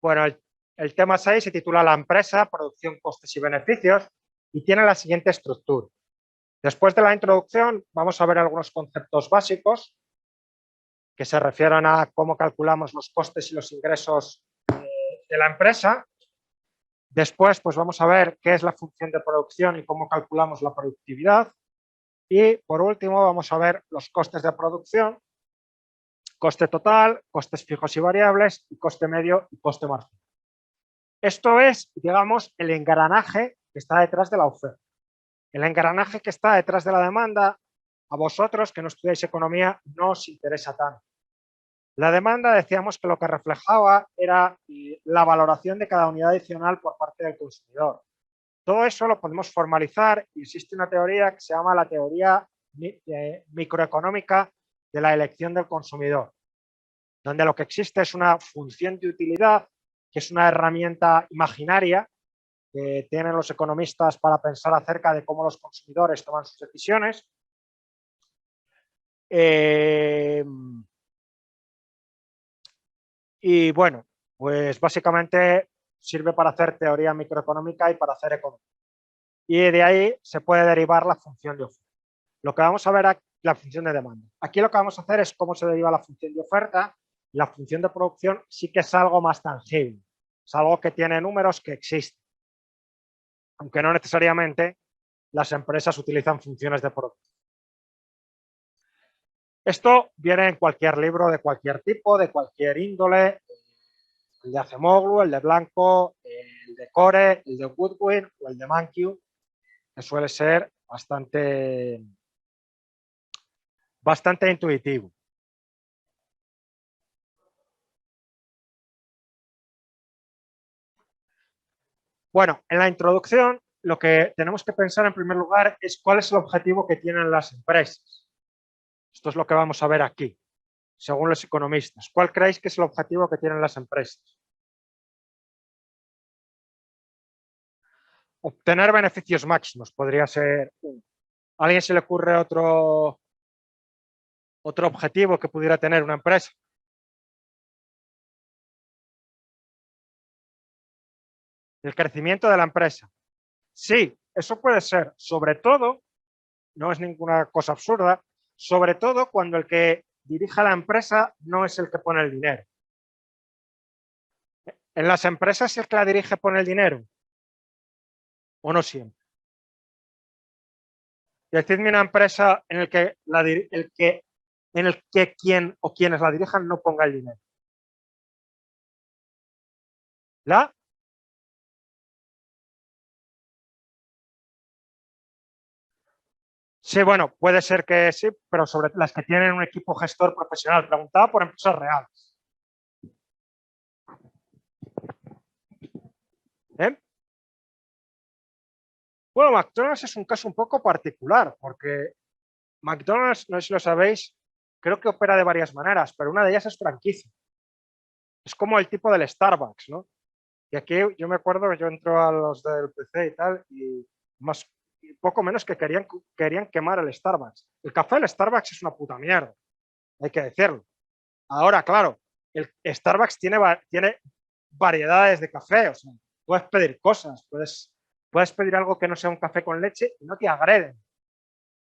Bueno, el tema 6 se titula La empresa, producción, costes y beneficios y tiene la siguiente estructura. Después de la introducción vamos a ver algunos conceptos básicos que se refieren a cómo calculamos los costes y los ingresos de la empresa. Después, pues vamos a ver qué es la función de producción y cómo calculamos la productividad. Y por último vamos a ver los costes de producción, coste total, costes fijos y variables, y coste medio y coste marginal. Esto es, digamos, el engranaje que está detrás de la oferta. El engranaje que está detrás de la demanda, a vosotros que no estudiáis economía, no os interesa tanto. La demanda, decíamos que lo que reflejaba era la valoración de cada unidad adicional por parte del consumidor. Todo eso lo podemos formalizar y existe una teoría que se llama la teoría microeconómica de la elección del consumidor, donde lo que existe es una función de utilidad, que es una herramienta imaginaria que tienen los economistas para pensar acerca de cómo los consumidores toman sus decisiones. Y bueno, pues básicamente sirve para hacer teoría microeconómica y para hacer economía. Y de ahí se puede derivar la función de oferta. Lo que vamos a ver aquí, la función de demanda. Aquí lo que vamos a hacer es cómo se deriva la función de oferta. La función de producción sí que es algo más tangible. Es algo que tiene números que existen. Aunque no necesariamente las empresas utilizan funciones de producción. Esto viene en cualquier libro de cualquier tipo, de cualquier índole, el de Acemoglu, el de Blanco, el de Core, el de Goodwin o el de Mankiw, que suele ser bastante intuitivo. Bueno, en la introducción lo que tenemos que pensar en primer lugar es cuál es el objetivo que tienen las empresas. Esto es lo que vamos a ver aquí, según los economistas. ¿Cuál creéis que es el objetivo que tienen las empresas? Obtener beneficios máximos podría ser uno. ¿A alguien se le ocurre otro objetivo que pudiera tener una empresa? El crecimiento de la empresa. Sí, eso puede ser, sobre todo, no es ninguna cosa absurda, sobre todo cuando el que dirige la empresa no es el que pone el dinero. En las empresas el que la dirige pone el dinero, o no siempre. Decidme una empresa en el que, quien o quienes la dirijan no ponga el dinero. ¿La? Sí, bueno, puede ser que sí, pero sobre las que tienen un equipo gestor profesional. Preguntaba por empresas reales. ¿Eh? Bueno, McDonald's es un caso un poco particular, porque McDonald's, no sé si lo sabéis, creo que opera de varias maneras, pero una de ellas es franquicia. Es como el tipo del Starbucks, ¿no? Y aquí yo me acuerdo que yo entro a los del PC y tal, y poco menos que querían quemar el Starbucks. El café del Starbucks es una puta mierda, hay que decirlo. Ahora, claro, el Starbucks tiene variedades de café, o sea, puedes pedir cosas, puedes pedir algo que no sea un café con leche y no te agreden.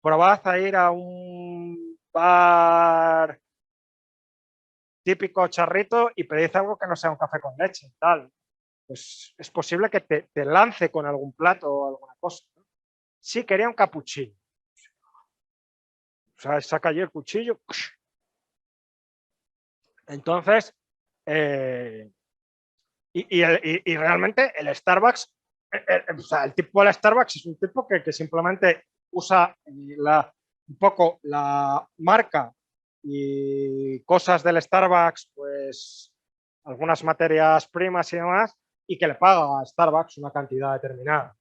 Probad a ir a un bar típico charrito y pedid algo que no sea un café con leche, tal. Pues es posible que te lance con algún plato o alguna cosa, ¿no? Sí, quería un capuchino. O sea, saca allí el cuchillo. Entonces, y realmente el Starbucks, o sea, el tipo del Starbucks es un tipo que simplemente usa un poco la marca y cosas del Starbucks, pues algunas materias primas y demás, y que le paga a Starbucks una cantidad determinada.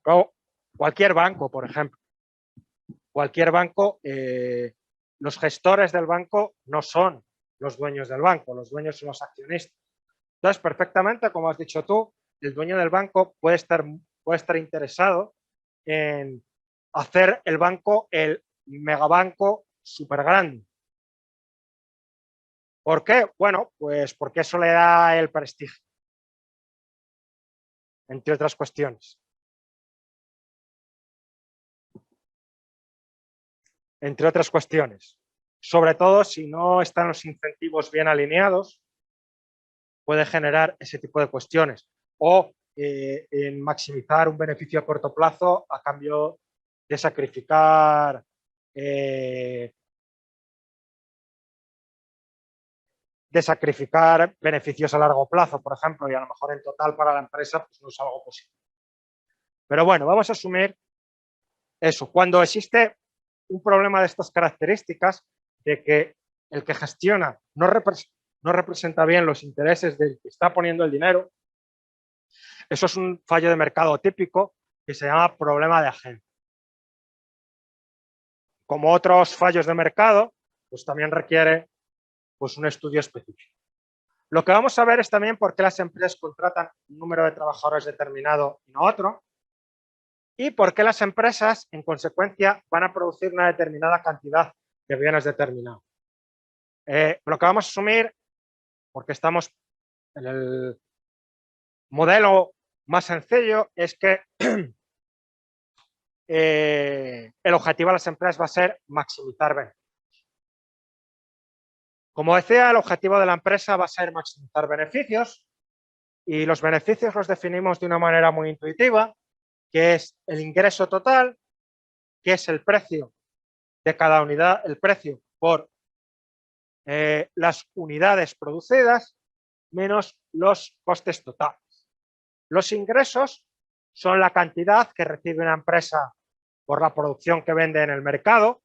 Luego, cualquier banco, por ejemplo. Cualquier banco, los gestores del banco no son los dueños del banco, los dueños son los accionistas. Entonces, perfectamente, como has dicho tú, el dueño del banco puede estar interesado en hacer el banco el megabanco súper grande. ¿Por qué? Bueno, pues porque eso le da el prestigio, entre otras cuestiones. Entre otras cuestiones. Sobre todo si no están los incentivos bien alineados, puede generar ese tipo de cuestiones. O en maximizar un beneficio a corto plazo a cambio de sacrificar beneficios a largo plazo, por ejemplo, y a lo mejor en total para la empresa pues no es algo positivo. Pero bueno, vamos a asumir eso. Cuando existe un problema de estas características, de que el que gestiona no representa bien los intereses del que está poniendo el dinero, eso es un fallo de mercado típico que se llama problema de agente. Como otros fallos de mercado, pues también requiere pues, un estudio específico. Lo que vamos a ver es también por qué las empresas contratan un número de trabajadores determinado y no otro, y por qué las empresas, en consecuencia, van a producir una determinada cantidad de bienes determinados. Lo que vamos a asumir, porque estamos en el modelo más sencillo, es que el objetivo de las empresas va a ser maximizar beneficios. Como decía, el objetivo de la empresa va a ser maximizar beneficios y los beneficios los definimos de una manera muy intuitiva, que es el ingreso total, que es el precio de cada unidad, el precio por las unidades producidas menos los costes totales. Los ingresos son la cantidad que recibe una empresa por la producción que vende en el mercado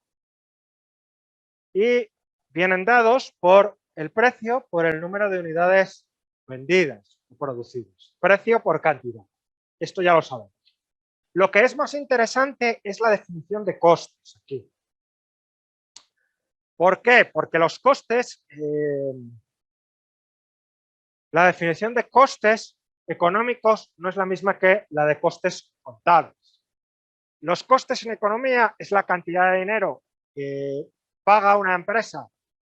y vienen dados por el precio por el número de unidades vendidas o producidas. Precio por cantidad. Esto ya lo sabemos. Lo que es más interesante es la definición de costes aquí. ¿Por qué? Porque los costes, la definición de costes económicos no es la misma que la de costes contables. Los costes en economía es la cantidad de dinero que paga una empresa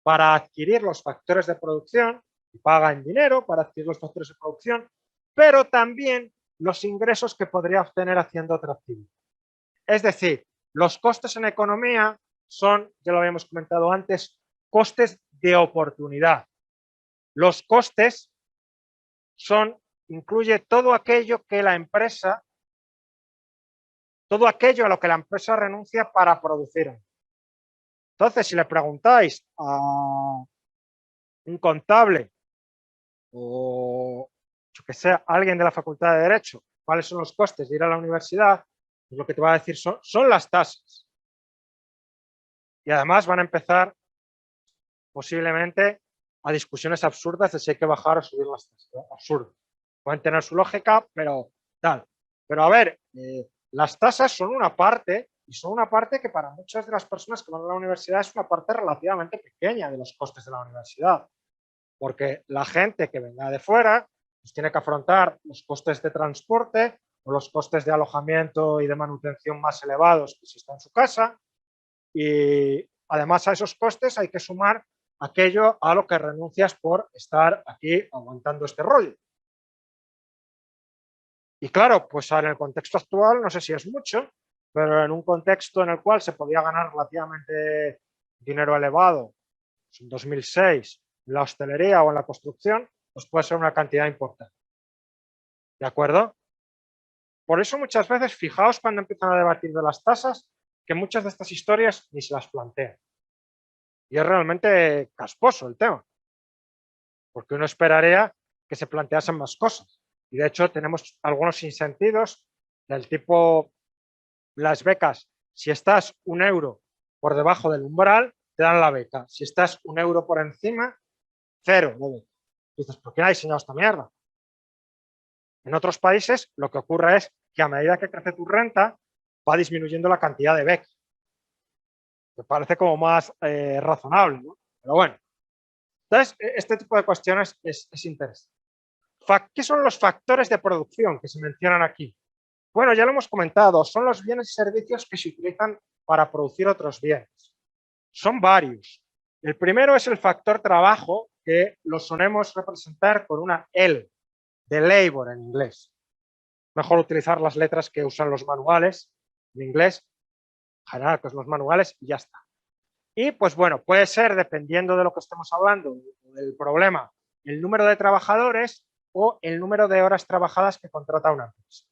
para adquirir los factores de producción, y paga en dinero para adquirir los factores de producción, pero también los ingresos que podría obtener haciendo otra actividad. Es decir, los costes en economía son, ya lo habíamos comentado antes, costes de oportunidad. Los costes incluye todo aquello que la empresa, todo aquello a lo que la empresa renuncia para producir. Entonces, si le preguntáis a un contable o yo que sé, alguien de la Facultad de Derecho cuáles son los costes de ir a la universidad, pues lo que te va a decir son las tasas. Y además van a empezar posiblemente a discusiones absurdas de si hay que bajar o subir las tasas. Absurdo. Pueden tener su lógica, pero tal. Pero a ver, las tasas son una parte, y son una parte que para muchas de las personas que van a la universidad es una parte relativamente pequeña de los costes de la universidad. Porque la gente que venga de fuera pues tiene que afrontar los costes de transporte o los costes de alojamiento y de manutención más elevados que si está en su casa. Y además a esos costes hay que sumar aquello a lo que renuncias por estar aquí aguantando este rollo. Y claro, pues en el contexto actual, no sé si es mucho, pero en un contexto en el cual se podía ganar relativamente dinero elevado, pues en 2006, en la hostelería o en la construcción, pues puede ser una cantidad importante. ¿De acuerdo? Por eso muchas veces, fijaos cuando empiezan a debatir de las tasas, que muchas de estas historias ni se las plantean. Y es realmente casposo el tema, porque uno esperaría que se planteasen más cosas. Y de hecho tenemos algunos sinsentidos del tipo las becas. Si estás €1 por debajo del umbral, te dan la beca. Si estás €1 por encima, 0 de beca. Dices, ¿por qué ha diseñado esta mierda? En otros países lo que ocurre es que a medida que crece tu renta, va disminuyendo la cantidad de becas. Me parece como más razonable, ¿no? Pero bueno. Entonces, este tipo de cuestiones es interesante. ¿Qué son los factores de producción que se mencionan aquí? Bueno, ya lo hemos comentado, son los bienes y servicios que se utilizan para producir otros bienes. Son varios. El primero es el factor trabajo, que lo solemos representar con una L, de labor en inglés. Mejor utilizar las letras que usan los manuales en inglés, en general, que son los manuales, y ya está. Y pues bueno, puede ser, dependiendo de lo que estemos hablando, del problema, el número de trabajadores o el número de horas trabajadas que contrata una empresa.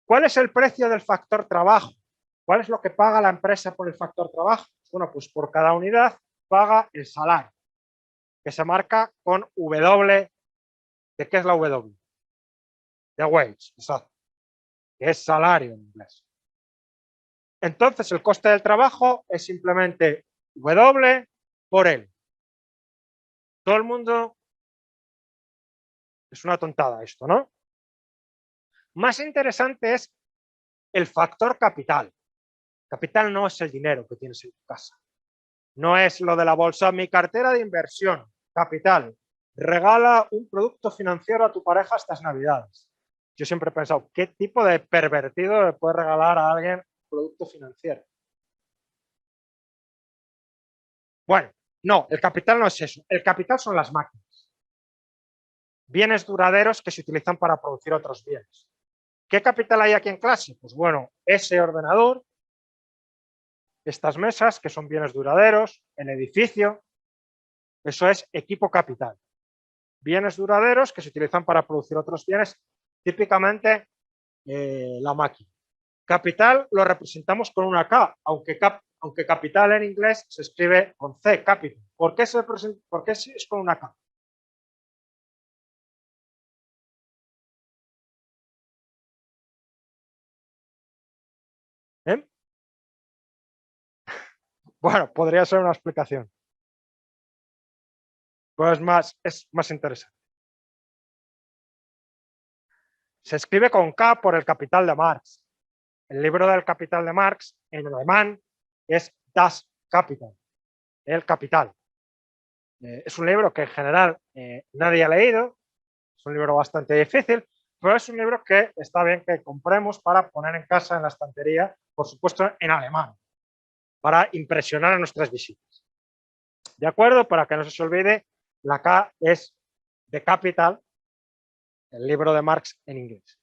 ¿Cuál es el precio del factor trabajo? ¿Cuál es lo que paga la empresa por el factor trabajo? Bueno, pues por cada unidad paga el salario, que se marca con W. ¿De qué es la W? De wage, exacto, que es salario en inglés. Entonces, el coste del trabajo es simplemente W por L. Todo el mundo... Es una tontada esto, ¿no? Más interesante es el factor capital. Capital no es el dinero que tienes en tu casa. No es lo de la bolsa, mi cartera de inversión. Capital. Regala un producto financiero a tu pareja estas navidades. Yo siempre he pensado, ¿qué tipo de pervertido le puede regalar a alguien un producto financiero? Bueno, no, el capital no es eso. El capital son las máquinas. Bienes duraderos que se utilizan para producir otros bienes. ¿Qué capital hay aquí en clase? Pues bueno, ese ordenador, estas mesas, que son bienes duraderos, el edificio, eso es equipo capital. Bienes duraderos que se utilizan para producir otros bienes, típicamente la máquina. Capital lo representamos con una K, aunque capital en inglés se escribe con C, capital. ¿Por qué es con una K? ¿Eh? Bueno, podría ser una explicación. Pues es más interesante. Se escribe con K por el Capital de Marx. El libro del Capital de Marx, en alemán, es Das Kapital, el Capital. Es un libro que en general nadie ha leído, es un libro bastante difícil, pero es un libro que está bien que compremos para poner en casa, en la estantería, por supuesto en alemán, para impresionar a nuestras visitas. ¿De acuerdo? Para que no se olvide, la K es de Capital, el libro de Marx en inglés.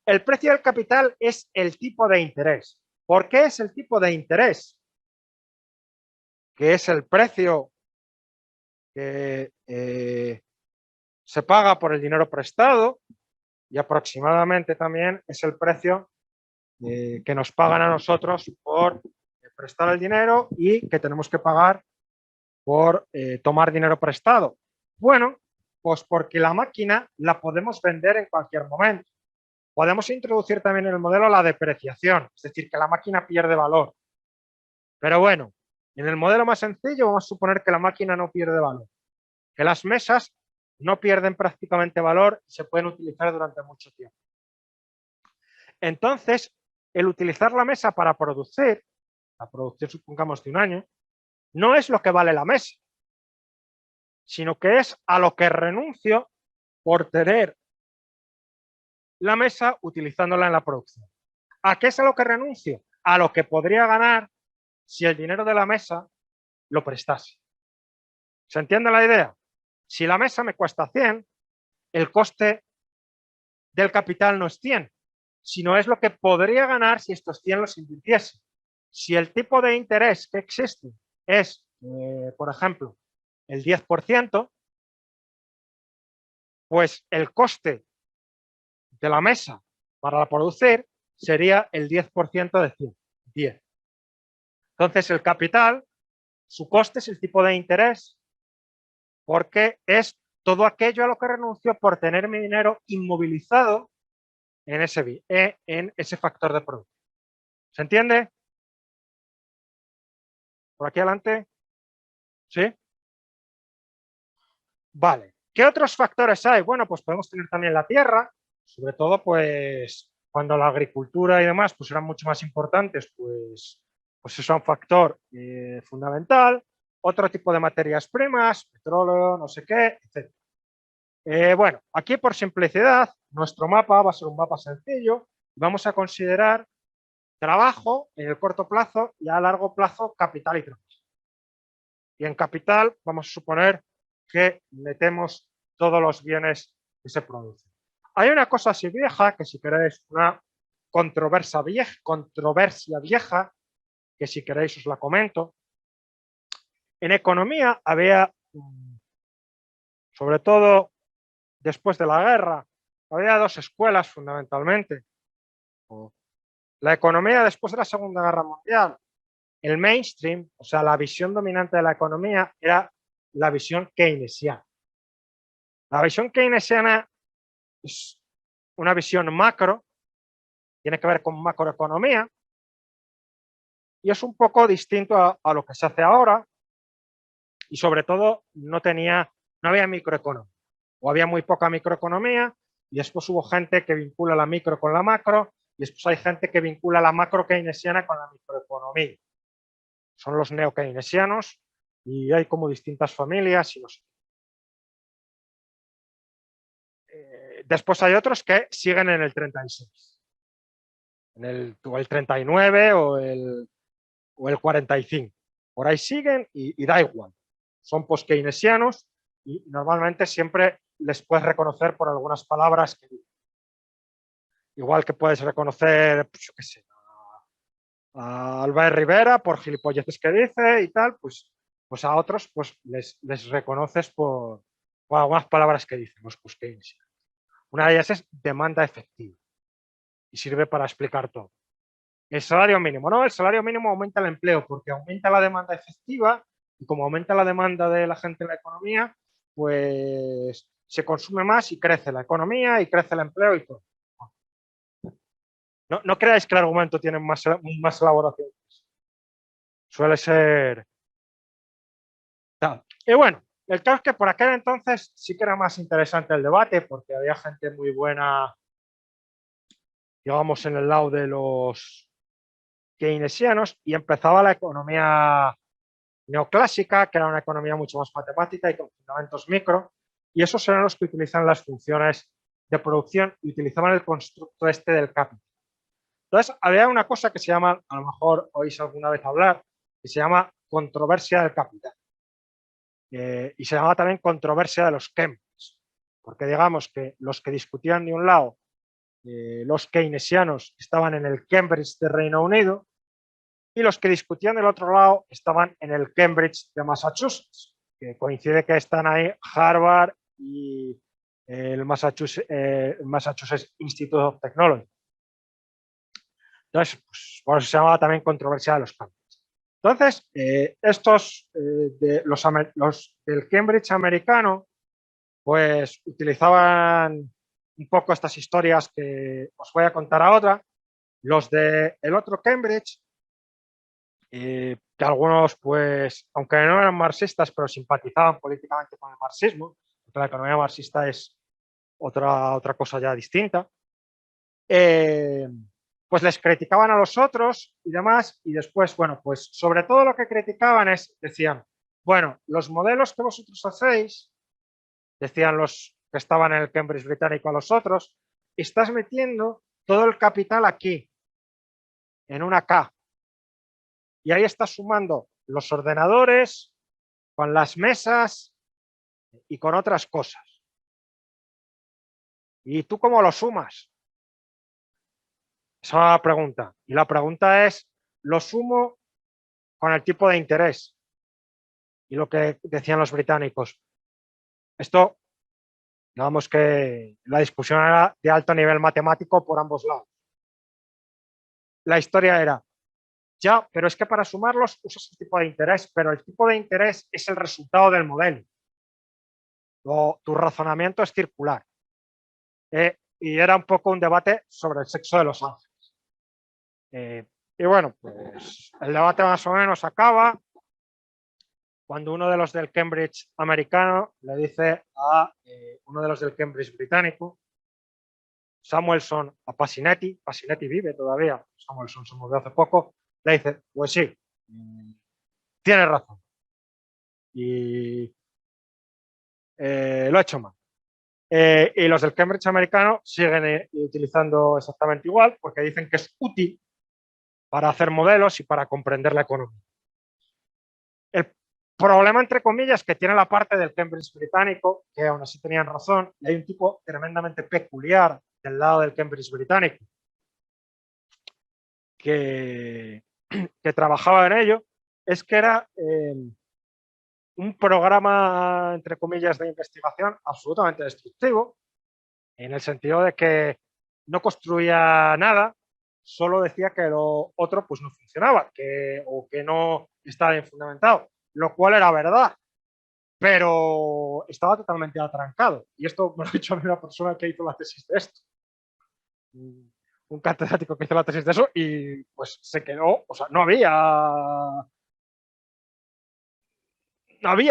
El precio del capital es el tipo de interés. ¿Por qué es el tipo de interés? Que es el precio que se paga por el dinero prestado y aproximadamente también es el precio que nos pagan a nosotros por prestar el dinero y que tenemos que pagar por tomar dinero prestado. Bueno, pues porque la máquina la podemos vender en cualquier momento. Podemos introducir también en el modelo la depreciación, es decir, que la máquina pierde valor. Pero bueno, en el modelo más sencillo vamos a suponer que la máquina no pierde valor, que las mesas no pierden prácticamente valor y se pueden utilizar durante mucho tiempo. Entonces, el utilizar la mesa para producir, la producción supongamos de un año, no es lo que vale la mesa, sino que es a lo que renuncio por tener la mesa utilizándola en la producción. ¿A qué es a lo que renuncio? A lo que podría ganar si el dinero de la mesa lo prestase. ¿Se entiende la idea? Si la mesa me cuesta 100, el coste del capital no es 100, sino es lo que podría ganar si estos 100 los invirtiese. Si el tipo de interés que existe es, por ejemplo, el 10%, pues el coste de la mesa para producir sería el 10% de 100, 10. Entonces, el capital, su coste es el tipo de interés, porque es todo aquello a lo que renuncio por tener mi dinero inmovilizado en ese factor de producción. ¿Se entiende? ¿Por aquí adelante? ¿Sí? Vale. ¿Qué otros factores hay? Bueno, pues podemos tener también la tierra, sobre todo pues cuando la agricultura y demás pues eran mucho más importantes, pues eso es un factor fundamental. Otro tipo de materias primas, petróleo, no sé qué, etc. Bueno, aquí por simplicidad, nuestro mapa va a ser un mapa sencillo. Vamos a considerar trabajo en el corto plazo y a largo plazo capital y trabajo. Y en capital vamos a suponer que metemos todos los bienes que se producen. Hay una cosa así vieja, que si queréis, una controversia vieja, que si queréis os la comento. En economía había, sobre todo después de la guerra, había dos escuelas fundamentalmente. La economía después de la Segunda Guerra Mundial, el mainstream, o sea, la visión dominante de la economía era la visión keynesiana. La visión keynesiana es una visión macro, tiene que ver con macroeconomía y es un poco distinto a lo que se hace ahora y sobre todo no había microeconomía o había muy poca microeconomía y después hubo gente que vincula la micro con la macro y después hay gente que vincula la macro keynesiana con la microeconomía. Son los neo-keynesianos y hay como distintas familias y no sé. Después hay otros que siguen en el 36, o el 39 o el 45. Por ahí siguen y da igual. Son post-keynesianos y normalmente siempre les puedes reconocer por algunas palabras que dicen. Igual que puedes reconocer, pues, yo qué sé, a Albert Rivera por gilipolleces que dice y tal, pues a otros pues les reconoces por algunas palabras que dicen los post-keynesianos. Una de ellas es demanda efectiva y sirve para explicar todo. El salario mínimo, no, el salario mínimo aumenta el empleo porque aumenta la demanda efectiva y como aumenta la demanda de la gente en la economía, pues se consume más y crece la economía y crece el empleo y todo. No creáis que el argumento tiene más elaboración. Suele ser tal. Y bueno, el caso es que por aquel entonces sí que era más interesante el debate porque había gente muy buena, digamos, en el lado de los keynesianos y empezaba la economía neoclásica, que era una economía mucho más matemática y con fundamentos micro, y esos eran los que utilizan las funciones de producción y utilizaban el constructo este del capital. Entonces, había una cosa que se llama, a lo mejor oís alguna vez hablar, que se llama controversia del capital. Y se llama también controversia de los Cambridge, porque digamos que los que discutían de un lado, los keynesianos estaban en el Cambridge de Reino Unido, y los que discutían del otro lado estaban en el Cambridge de Massachusetts, que coincide que están ahí Harvard y el Massachusetts Institute of Technology. Entonces, pues, por eso se llamaba también controversia de los Cambridge. Entonces, estos de los del Cambridge americano, pues utilizaban un poco estas historias que os voy a contar ahora. Los del otro Cambridge, que algunos, pues, aunque no eran marxistas, pero simpatizaban políticamente con el marxismo, porque la economía marxista es otra cosa ya distinta, pues les criticaban a los otros y demás, y después, bueno, pues sobre todo lo que criticaban decían, bueno, los modelos que vosotros hacéis, decían los que estaban en el Cambridge británico a los otros, estás metiendo todo el capital aquí, en una K, y ahí estás sumando los ordenadores con las mesas y con otras cosas. ¿Y tú cómo lo sumas? Esa es la pregunta. Y la pregunta es, ¿lo sumo con el tipo de interés? Y lo que decían los británicos. Esto, digamos que la discusión era de alto nivel matemático por ambos lados. La historia era, ya, pero es que para sumarlos usas el tipo de interés, pero el tipo de interés es el resultado del modelo. Tu razonamiento es circular. Y era un poco un debate sobre el sexo de los ángeles. Y bueno, pues el debate más o menos acaba cuando uno de los del Cambridge americano le dice a uno de los del Cambridge británico, Samuelson, a Pasinetti vive todavía, Samuelson se murió hace poco, le dice, pues sí, tienes razón. Y lo he hecho mal. Y los del Cambridge americano siguen utilizando exactamente igual porque dicen que es útil para hacer modelos y para comprender la economía. Problema, entre comillas, que tiene la parte del Cambridge británico, que aún así tenían razón, y hay un tipo tremendamente peculiar del lado del Cambridge británico que, que trabajaba en ello, es que era un programa, entre comillas, de investigación absolutamente destructivo, en el sentido de que no construía nada, solo decía que lo otro pues no funcionaba, o que no estaba bien fundamentado, lo cual era verdad, pero estaba totalmente atrancado. Y esto me lo ha dicho a mí una persona que hizo la tesis de esto. Un catedrático que hizo la tesis de eso y pues se quedó, o sea, no había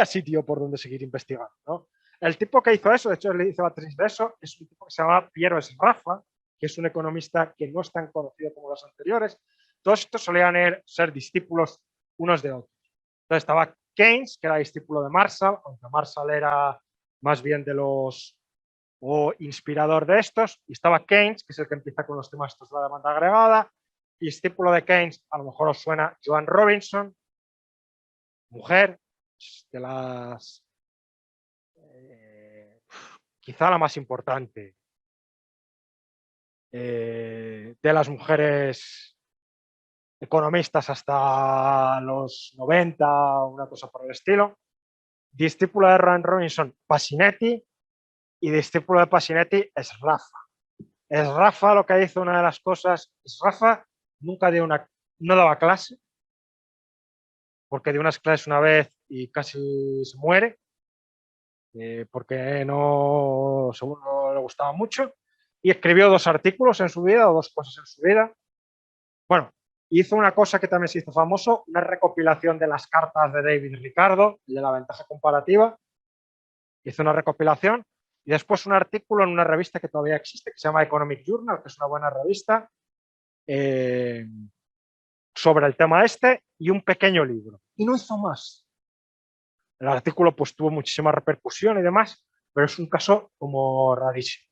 sitio por donde seguir investigando, ¿no? El tipo que hizo eso, de hecho le hizo la tesis de eso, es un tipo que se llama Piero Sraffa, que es un economista que no es tan conocido como los anteriores. Todos estos solían ser discípulos unos de otros. Entonces estaba Keynes, que era discípulo de Marshall, aunque Marshall era más bien de los o inspirador de estos, y estaba Keynes, que es el que empieza con los temas estos de la demanda agregada, y discípulo de Keynes, a lo mejor os suena Joan Robinson, mujer, de las quizá la más importante de las mujeres economistas hasta los 90, una cosa por el estilo. Discípulo de Joan Robinson, Pasinetti, y discípulo de Pasinetti es Rafa. Es Rafa lo que hizo una de las cosas, es Rafa nunca no daba clase, porque dio unas clases una vez y casi se muere, porque no, según no le gustaba mucho, y escribió 2 artículos en su vida, o 2 cosas en su vida. Bueno, hizo una cosa que también se hizo famoso, una recopilación de las cartas de David Ricardo, de la ventaja comparativa, hizo una recopilación, y después un artículo en una revista que todavía existe, que se llama Economic Journal, que es una buena revista, sobre el tema este, y un pequeño libro. Y no hizo más. El artículo pues tuvo muchísima repercusión y demás, pero es un caso como rarísimo.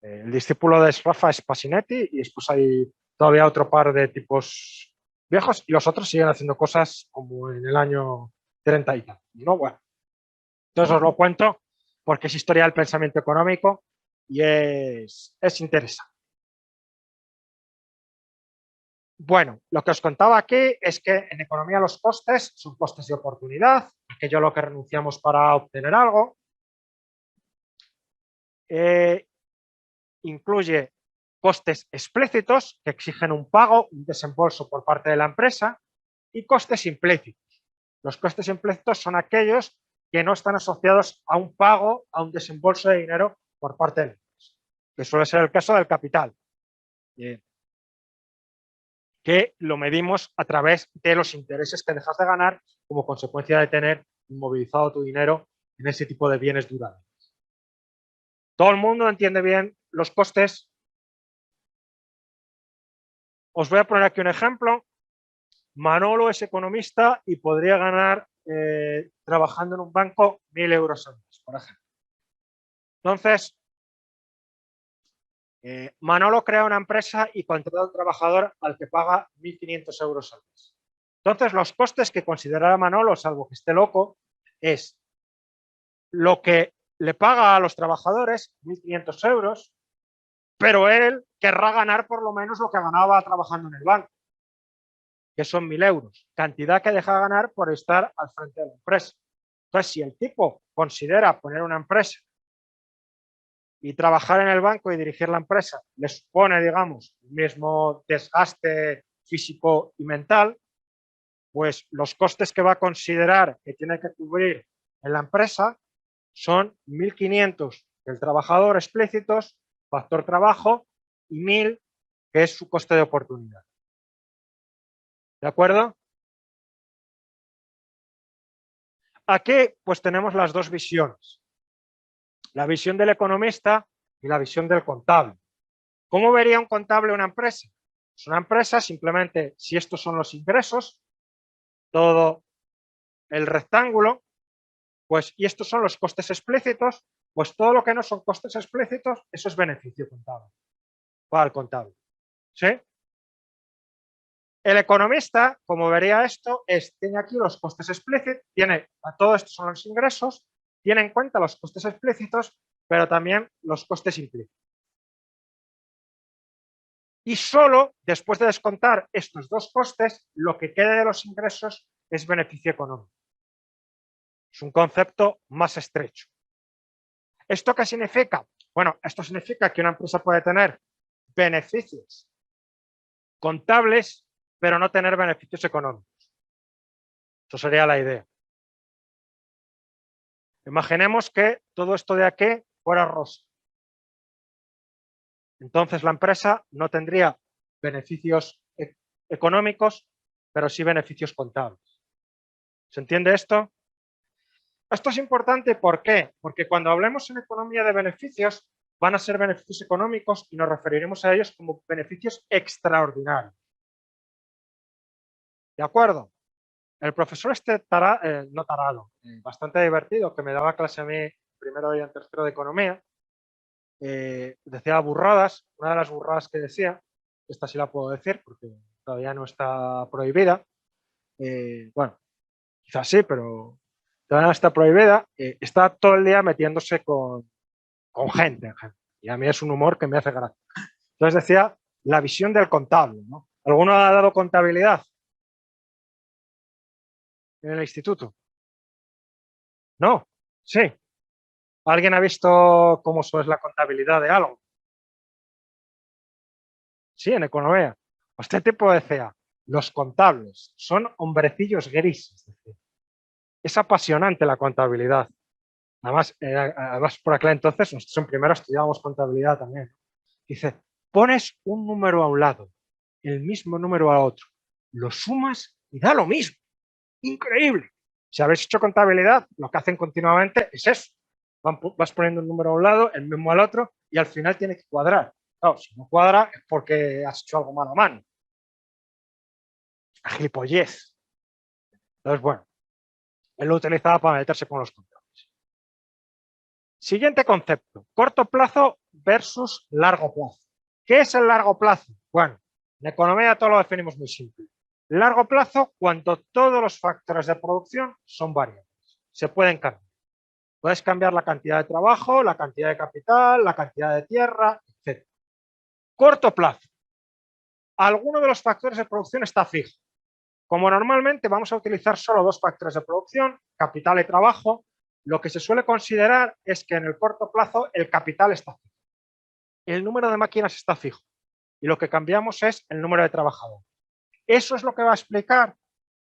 El discípulo de Rafa es Pasinetti y después hay todavía otro par de tipos viejos y los otros siguen haciendo cosas como en el año 30 y tal. ¿No? Bueno, entonces os lo cuento porque es historia del pensamiento económico y es interesante. Bueno, lo que os contaba aquí es que en economía los costes son costes de oportunidad, aquello a lo que renunciamos para obtener algo. Incluye costes explícitos que exigen un pago, un desembolso por parte de la empresa y costes implícitos. Los costes implícitos son aquellos que no están asociados a un pago, a un desembolso de dinero por parte de la empresa, que suele ser el caso del capital. Bien, que lo medimos a través de los intereses que dejas de ganar como consecuencia de tener inmovilizado tu dinero en ese tipo de bienes durables. Todo el mundo entiende bien los costes. Os voy a poner aquí un ejemplo. Manolo es economista y podría ganar trabajando en un banco 1.000 euros al mes, por ejemplo. Entonces, Manolo crea una empresa y contrata a un trabajador al que paga 1.500 euros al mes. Entonces, los costes que considerará Manolo, salvo que esté loco, es lo que le paga a los trabajadores, 1.500 euros, pero él querrá ganar por lo menos lo que ganaba trabajando en el banco, que son 1.000 euros, cantidad que deja de ganar por estar al frente de la empresa. Entonces, si el tipo considera poner una empresa y trabajar en el banco y dirigir la empresa le supone, digamos, el mismo desgaste físico y mental, pues los costes que va a considerar que tiene que cubrir en la empresa son 1.500 del trabajador explícitos, factor trabajo, y 1.000 que es su coste de oportunidad. ¿De acuerdo? Aquí pues tenemos las dos visiones. La visión del economista y la visión del contable. ¿Cómo vería un contable una empresa? Pues una empresa simplemente, si estos son los ingresos, todo el rectángulo, pues y estos son los costes explícitos, pues todo lo que no son costes explícitos, eso es beneficio contable para el contable. ¿Sí? El economista, como vería esto, tiene aquí los costes explícitos, todo esto son los ingresos, tiene en cuenta los costes explícitos, pero también los costes implícitos. Y solo después de descontar estos dos costes, lo que quede de los ingresos es beneficio económico. Es un concepto más estrecho. ¿Esto qué significa? Bueno, esto significa que una empresa puede tener beneficios contables, pero no tener beneficios económicos. Eso sería la idea. Imaginemos que todo esto de aquí fuera rosa. Entonces la empresa no tendría beneficios económicos, pero sí beneficios contables. ¿Se entiende esto? Esto es importante, ¿por qué? Porque cuando hablemos en economía de beneficios, van a ser beneficios económicos y nos referiremos a ellos como beneficios extraordinarios. ¿De acuerdo? El profesor no tarado, bastante divertido, que me daba clase a mí primero y en tercero de economía, decía burradas. Una de las burradas que decía, esta sí la puedo decir porque todavía no está prohibida, bueno, quizás sí, pero todavía no está prohibida, está todo el día metiéndose con gente, y a mí es un humor que me hace gracia. Entonces decía la visión del contable, ¿no? ¿Alguno ha dado contabilidad en el instituto? No, sí. ¿Alguien ha visto cómo es la contabilidad de algo? Sí, en economía. Este tipo decía, los contables son hombrecillos grises. Es apasionante la contabilidad. Además, por aquel entonces, nosotros en primero estudiábamos contabilidad también. Dice, pones un número a un lado, el mismo número a otro, lo sumas y da lo mismo. Increíble. Si habéis hecho contabilidad, lo que hacen continuamente es eso. Vas poniendo un número a un lado, el mismo al otro, y al final tiene que cuadrar. Claro, si no cuadra es porque has hecho algo mal a mano. Gilipollez. Entonces, bueno, él lo utilizaba para meterse con los controles. Siguiente concepto, corto plazo versus largo plazo. ¿Qué es el largo plazo? Bueno, en economía todo lo definimos muy simple. Largo plazo cuando todos los factores de producción son variables. Se pueden cambiar. Puedes cambiar la cantidad de trabajo, la cantidad de capital, la cantidad de tierra, etc. Corto plazo. Alguno de los factores de producción está fijo. Como normalmente vamos a utilizar solo dos factores de producción, capital y trabajo, lo que se suele considerar es que en el corto plazo el capital está fijo. El número de máquinas está fijo y lo que cambiamos es el número de trabajadores. Eso es lo que va a explicar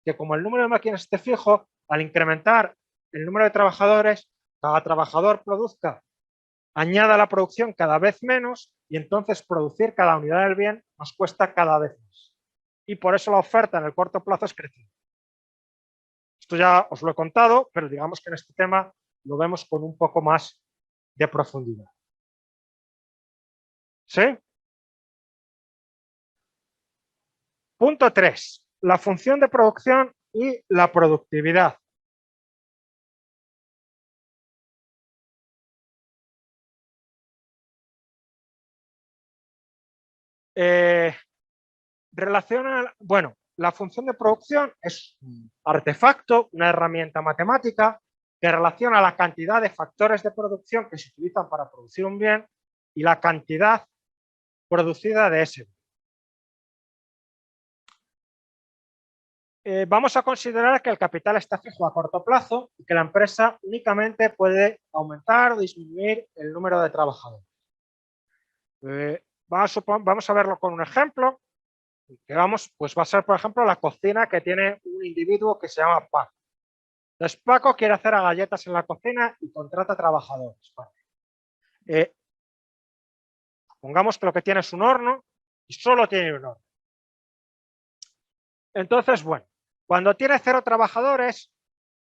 que como el número de máquinas esté fijo, al incrementar el número de trabajadores, cada trabajador produzca, añada la producción cada vez menos y entonces producir cada unidad del bien nos cuesta cada vez más. Y por eso la oferta en el corto plazo es creciente. Esto ya os lo he contado, pero digamos que en este tema lo vemos con un poco más de profundidad. ¿Sí? Punto 3. La función de producción y la productividad. Bueno, la función de producción es un artefacto, una herramienta matemática que relaciona la cantidad de factores de producción que se utilizan para producir un bien y la cantidad producida de ese bien. Vamos a considerar que el capital está fijo a corto plazo y que la empresa únicamente puede aumentar o disminuir el número de trabajadores. Vamos a verlo con un ejemplo. Pues va a ser, por ejemplo, la cocina que tiene un individuo que se llama Paco. Entonces, Paco quiere hacer galletas en la cocina y contrata trabajadores. Pongamos que lo que tiene es un horno y solo tiene un horno. Entonces, bueno, cuando tiene 0 trabajadores,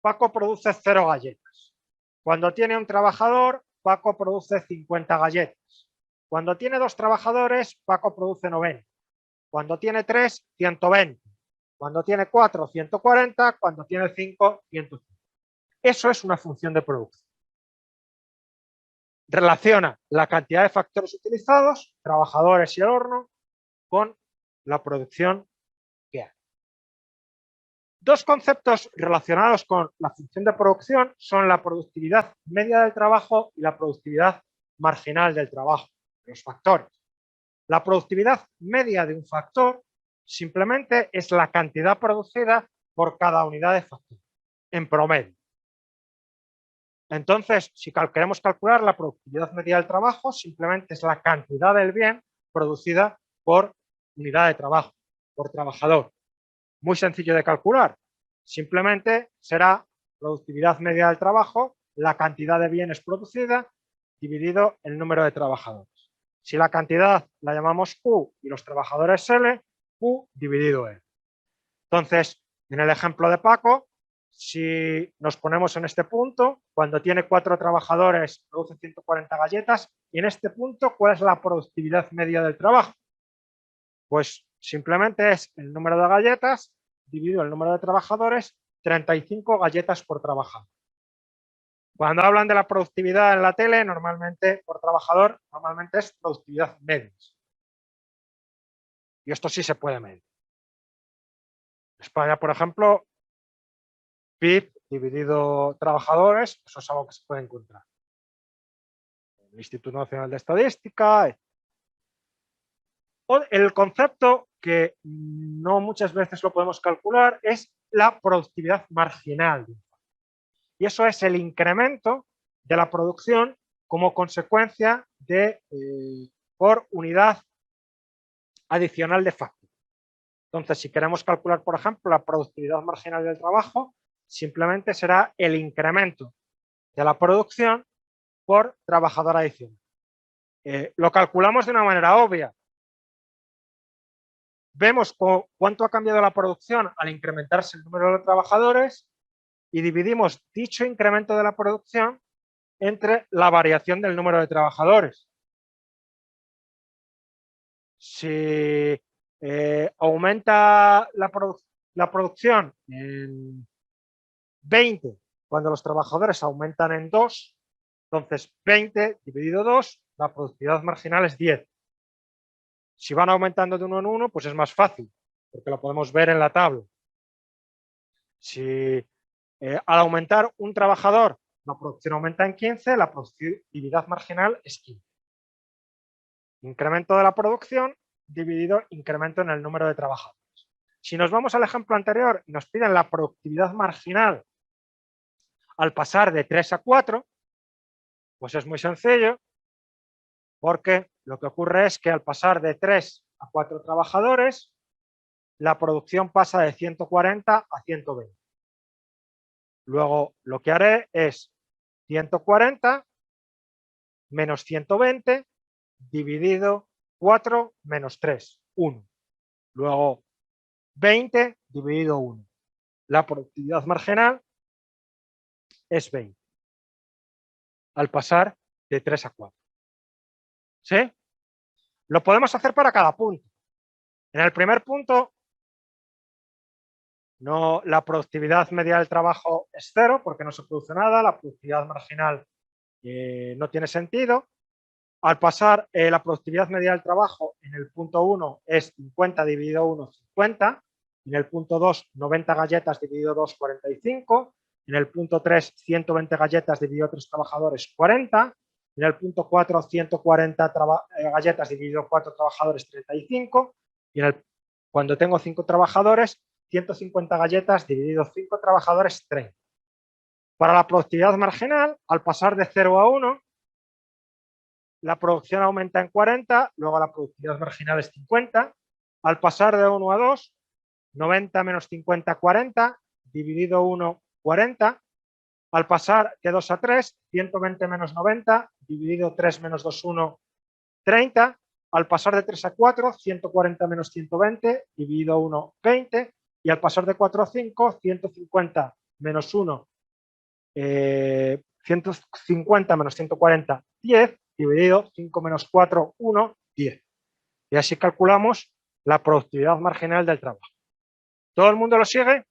Paco produce 0 galletas. Cuando tiene un trabajador, Paco produce 50 galletas. Cuando tiene 2 trabajadores, Paco produce 90. Cuando tiene 3, 120. Cuando tiene 4, 140. Cuando tiene 5, 150. Eso es una función de producción. Relaciona la cantidad de factores utilizados, trabajadores y el horno, con la producción que Dos conceptos relacionados con la función de producción son la productividad media del trabajo y la productividad marginal del trabajo, los factores. La productividad media de un factor simplemente es la cantidad producida por cada unidad de factor, en promedio. Entonces, si queremos calcular la productividad media del trabajo, simplemente es la cantidad del bien producida por unidad de trabajo, por trabajador. Muy sencillo de calcular. Simplemente será productividad media del trabajo, la cantidad de bienes producida dividido el número de trabajadores. Si la cantidad la llamamos Q y los trabajadores L, Q dividido L. Entonces, en el ejemplo de Paco, si nos ponemos en este punto, cuando tiene 4 trabajadores produce 140 galletas, y en este punto, ¿cuál es la productividad media del trabajo? Pues simplemente es el número de galletas dividido el número de trabajadores, 35 galletas por trabajador. Cuando hablan de la productividad en la tele, normalmente por trabajador, normalmente es productividad media. Y esto sí se puede medir. En España, por ejemplo, PIB dividido trabajadores, eso es algo que se puede encontrar. El Instituto Nacional de Estadística. El concepto que no muchas veces lo podemos calcular es la productividad marginal. Y eso es el incremento de la producción como consecuencia de por unidad adicional de factor. Entonces, si queremos calcular, por ejemplo, la productividad marginal del trabajo, simplemente será el incremento de la producción por trabajador adicional. Lo calculamos de una manera obvia. Vemos cuánto ha cambiado la producción al incrementarse el número de trabajadores y dividimos dicho incremento de la producción entre la variación del número de trabajadores. Si aumenta la producción en 20 cuando los trabajadores aumentan en 2, entonces 20 dividido 2, la productividad marginal es 10. Si van aumentando de uno en uno, pues es más fácil, porque lo podemos ver en la tabla. Si al aumentar un trabajador la producción aumenta en 15, la productividad marginal es 15. Incremento de la producción dividido incremento en el número de trabajadores. Si nos vamos al ejemplo anterior y nos piden la productividad marginal al pasar de 3 a 4, pues es muy sencillo, porque lo que ocurre es que al pasar de 3 a 4 trabajadores, la producción pasa de 140 a 120. Luego lo que haré es 140 menos 120 dividido 4 menos 3, 1. Luego 20 dividido 1. La productividad marginal es 20 al pasar de 3 a 4. ¿Sí? Lo podemos hacer para cada punto. En el primer punto, la productividad media del trabajo es 0 porque no se produce nada, la productividad marginal no tiene sentido. Al pasar la productividad media del trabajo en el punto 1 es 50 dividido 1, 50. En el punto 2, 90 galletas dividido 2, 45. En el punto 3, 120 galletas dividido 3 trabajadores, 40. En el punto 4, 140 galletas dividido 4 trabajadores, 35. Y cuando tengo 5 trabajadores, 150 galletas dividido 5 trabajadores, 30. Para la productividad marginal, al pasar de 0 a 1, la producción aumenta en 40, luego la productividad marginal es 50. Al pasar de 1 a 2, 90 menos 50, 40, dividido 1, 40. Al pasar de 2 a 3, 120 menos 90, dividido 3 menos 2, 1, 30. Al pasar de 3 a 4, 140 menos 120, dividido 1, 20. Y al pasar de 4 a 5, 150 menos 1, 150 menos 140, 10, dividido 5 menos 4, 1, 10. Y así calculamos la productividad marginal del trabajo. ¿Todo el mundo lo sigue?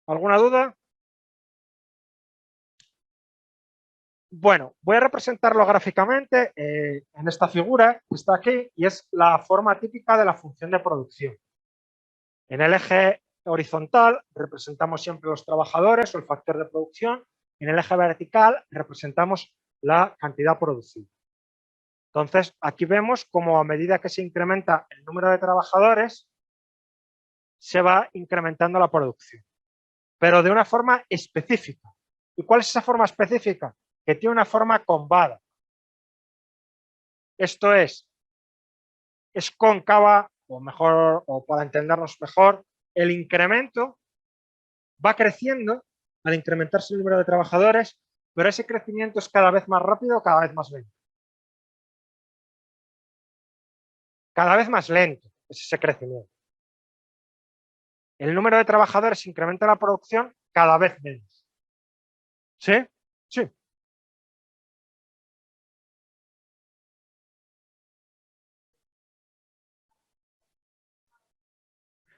¿Alguna duda? Bueno, voy a representarlo gráficamente en esta figura que está aquí y es la forma típica de la función de producción. En el eje horizontal representamos siempre los trabajadores o el factor de producción. En el eje vertical representamos la cantidad producida. Entonces, aquí vemos cómo a medida que se incrementa el número de trabajadores, se va incrementando la producción, pero de una forma específica. ¿Y cuál es esa forma específica? Que tiene una forma combada. Esto es cóncava, o mejor, o para entendernos mejor, el incremento va creciendo al incrementarse el número de trabajadores, pero ese crecimiento es cada vez más rápido o cada vez más lento. Cada vez más lento es ese crecimiento. El número de trabajadores incrementa la producción cada vez menos. ¿Sí? Sí.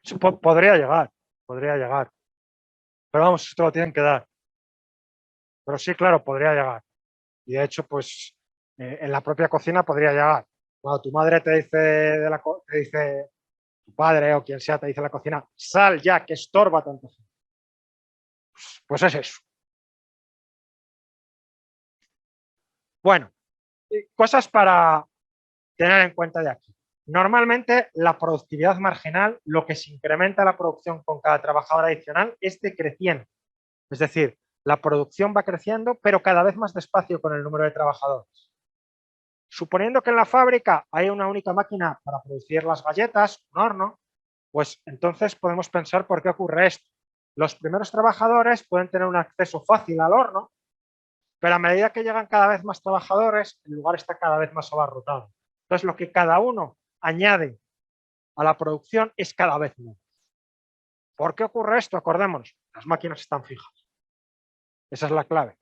Sí, podría llegar, podría llegar. Pero vamos, esto lo tienen que dar. Pero sí, claro, podría llegar. Y de hecho, pues en la propia cocina podría llegar. Cuando tu madre te dice, te dice, tu padre o quien sea te dice en la cocina, sal ya, que estorba tanto. Pues es eso. Bueno, cosas para tener en cuenta de aquí. Normalmente la productividad marginal, lo que se incrementa la producción con cada trabajador adicional es decreciente. Es decir, la producción va creciendo, pero cada vez más despacio con el número de trabajadores. Suponiendo que en la fábrica hay una única máquina para producir las galletas, un horno, pues entonces podemos pensar por qué ocurre esto. Los primeros trabajadores pueden tener un acceso fácil al horno, pero a medida que llegan cada vez más trabajadores, el lugar está cada vez más abarrotado. Entonces, lo que cada uno añade a la producción es cada vez menos. ¿Por qué ocurre esto? Acordémonos, las máquinas están fijas. Esa es la clave.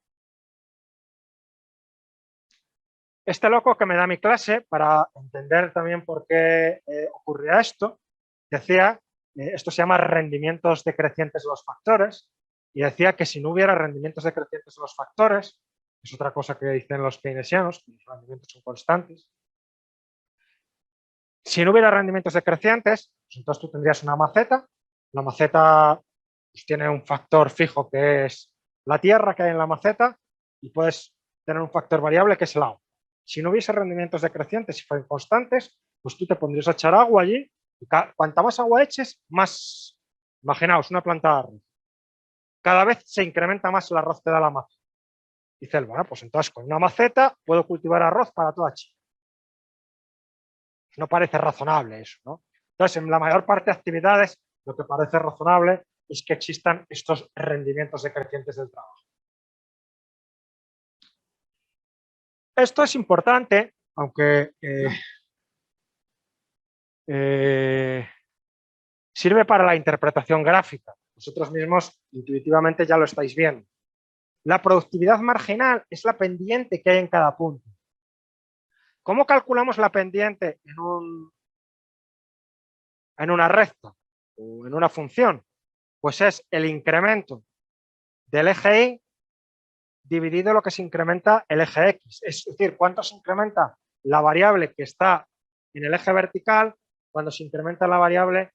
Este loco que me da mi clase, para entender también por qué ocurría esto, decía, esto se llama rendimientos decrecientes de los factores, y decía que si no hubiera rendimientos decrecientes de los factores, es otra cosa que dicen los keynesianos, que los rendimientos son constantes, si no hubiera rendimientos decrecientes, pues entonces tú tendrías una maceta, la maceta pues, tiene un factor fijo que es la tierra que hay en la maceta, y puedes tener un factor variable que es el agua. Si no hubiese rendimientos decrecientes y fueran constantes, pues tú te pondrías a echar agua allí, y cuanta más agua eches, más, imaginaos, una planta de arroz. Cada vez se incrementa más el arroz que da la maceta. Dice él, bueno, pues entonces con una maceta puedo cultivar arroz para toda China. No parece razonable eso, ¿no? Entonces, en la mayor parte de actividades, lo que parece razonable es que existan estos rendimientos decrecientes del trabajo. Esto es importante, aunque sirve para la interpretación gráfica. Vosotros mismos intuitivamente ya lo estáis viendo. La productividad marginal es la pendiente que hay en cada punto. ¿Cómo calculamos la pendiente en una recta o en una función? Pues es el incremento del eje Y dividido lo que se incrementa el eje X. Es decir, cuánto se incrementa la variable que está en el eje vertical cuando se incrementa la variable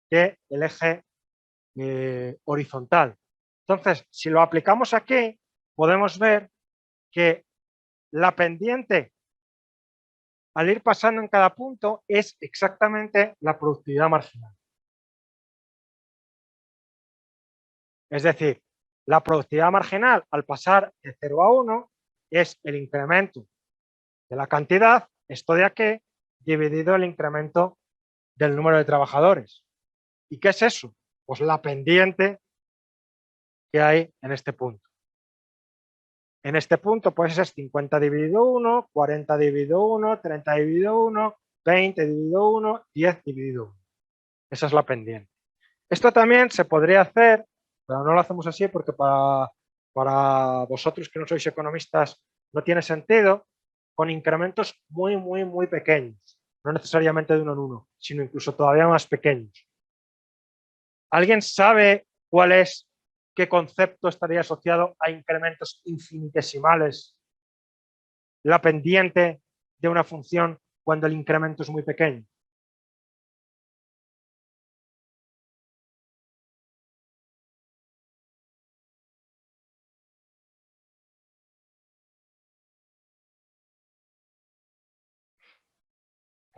que el eje horizontal. Entonces, si lo aplicamos aquí, podemos ver que la pendiente al ir pasando en cada punto es exactamente la productividad marginal. Es decir, la productividad marginal al pasar de 0 a 1 es el incremento de la cantidad, esto de aquí, dividido el incremento del número de trabajadores. ¿Y qué es eso? Pues la pendiente que hay en este punto. En este punto, pues es 50 dividido 1, 40 dividido 1, 30 dividido 1, 20 dividido 1, 10 dividido 1. Esa es la pendiente. Esto también se podría hacer, pero no lo hacemos así porque para vosotros que no sois economistas no tiene sentido, con incrementos muy, muy, muy pequeños. No necesariamente de uno en uno, sino incluso todavía más pequeños. ¿Alguien sabe cuál es, qué concepto estaría asociado a incrementos infinitesimales? La pendiente de una función cuando el incremento es muy pequeño.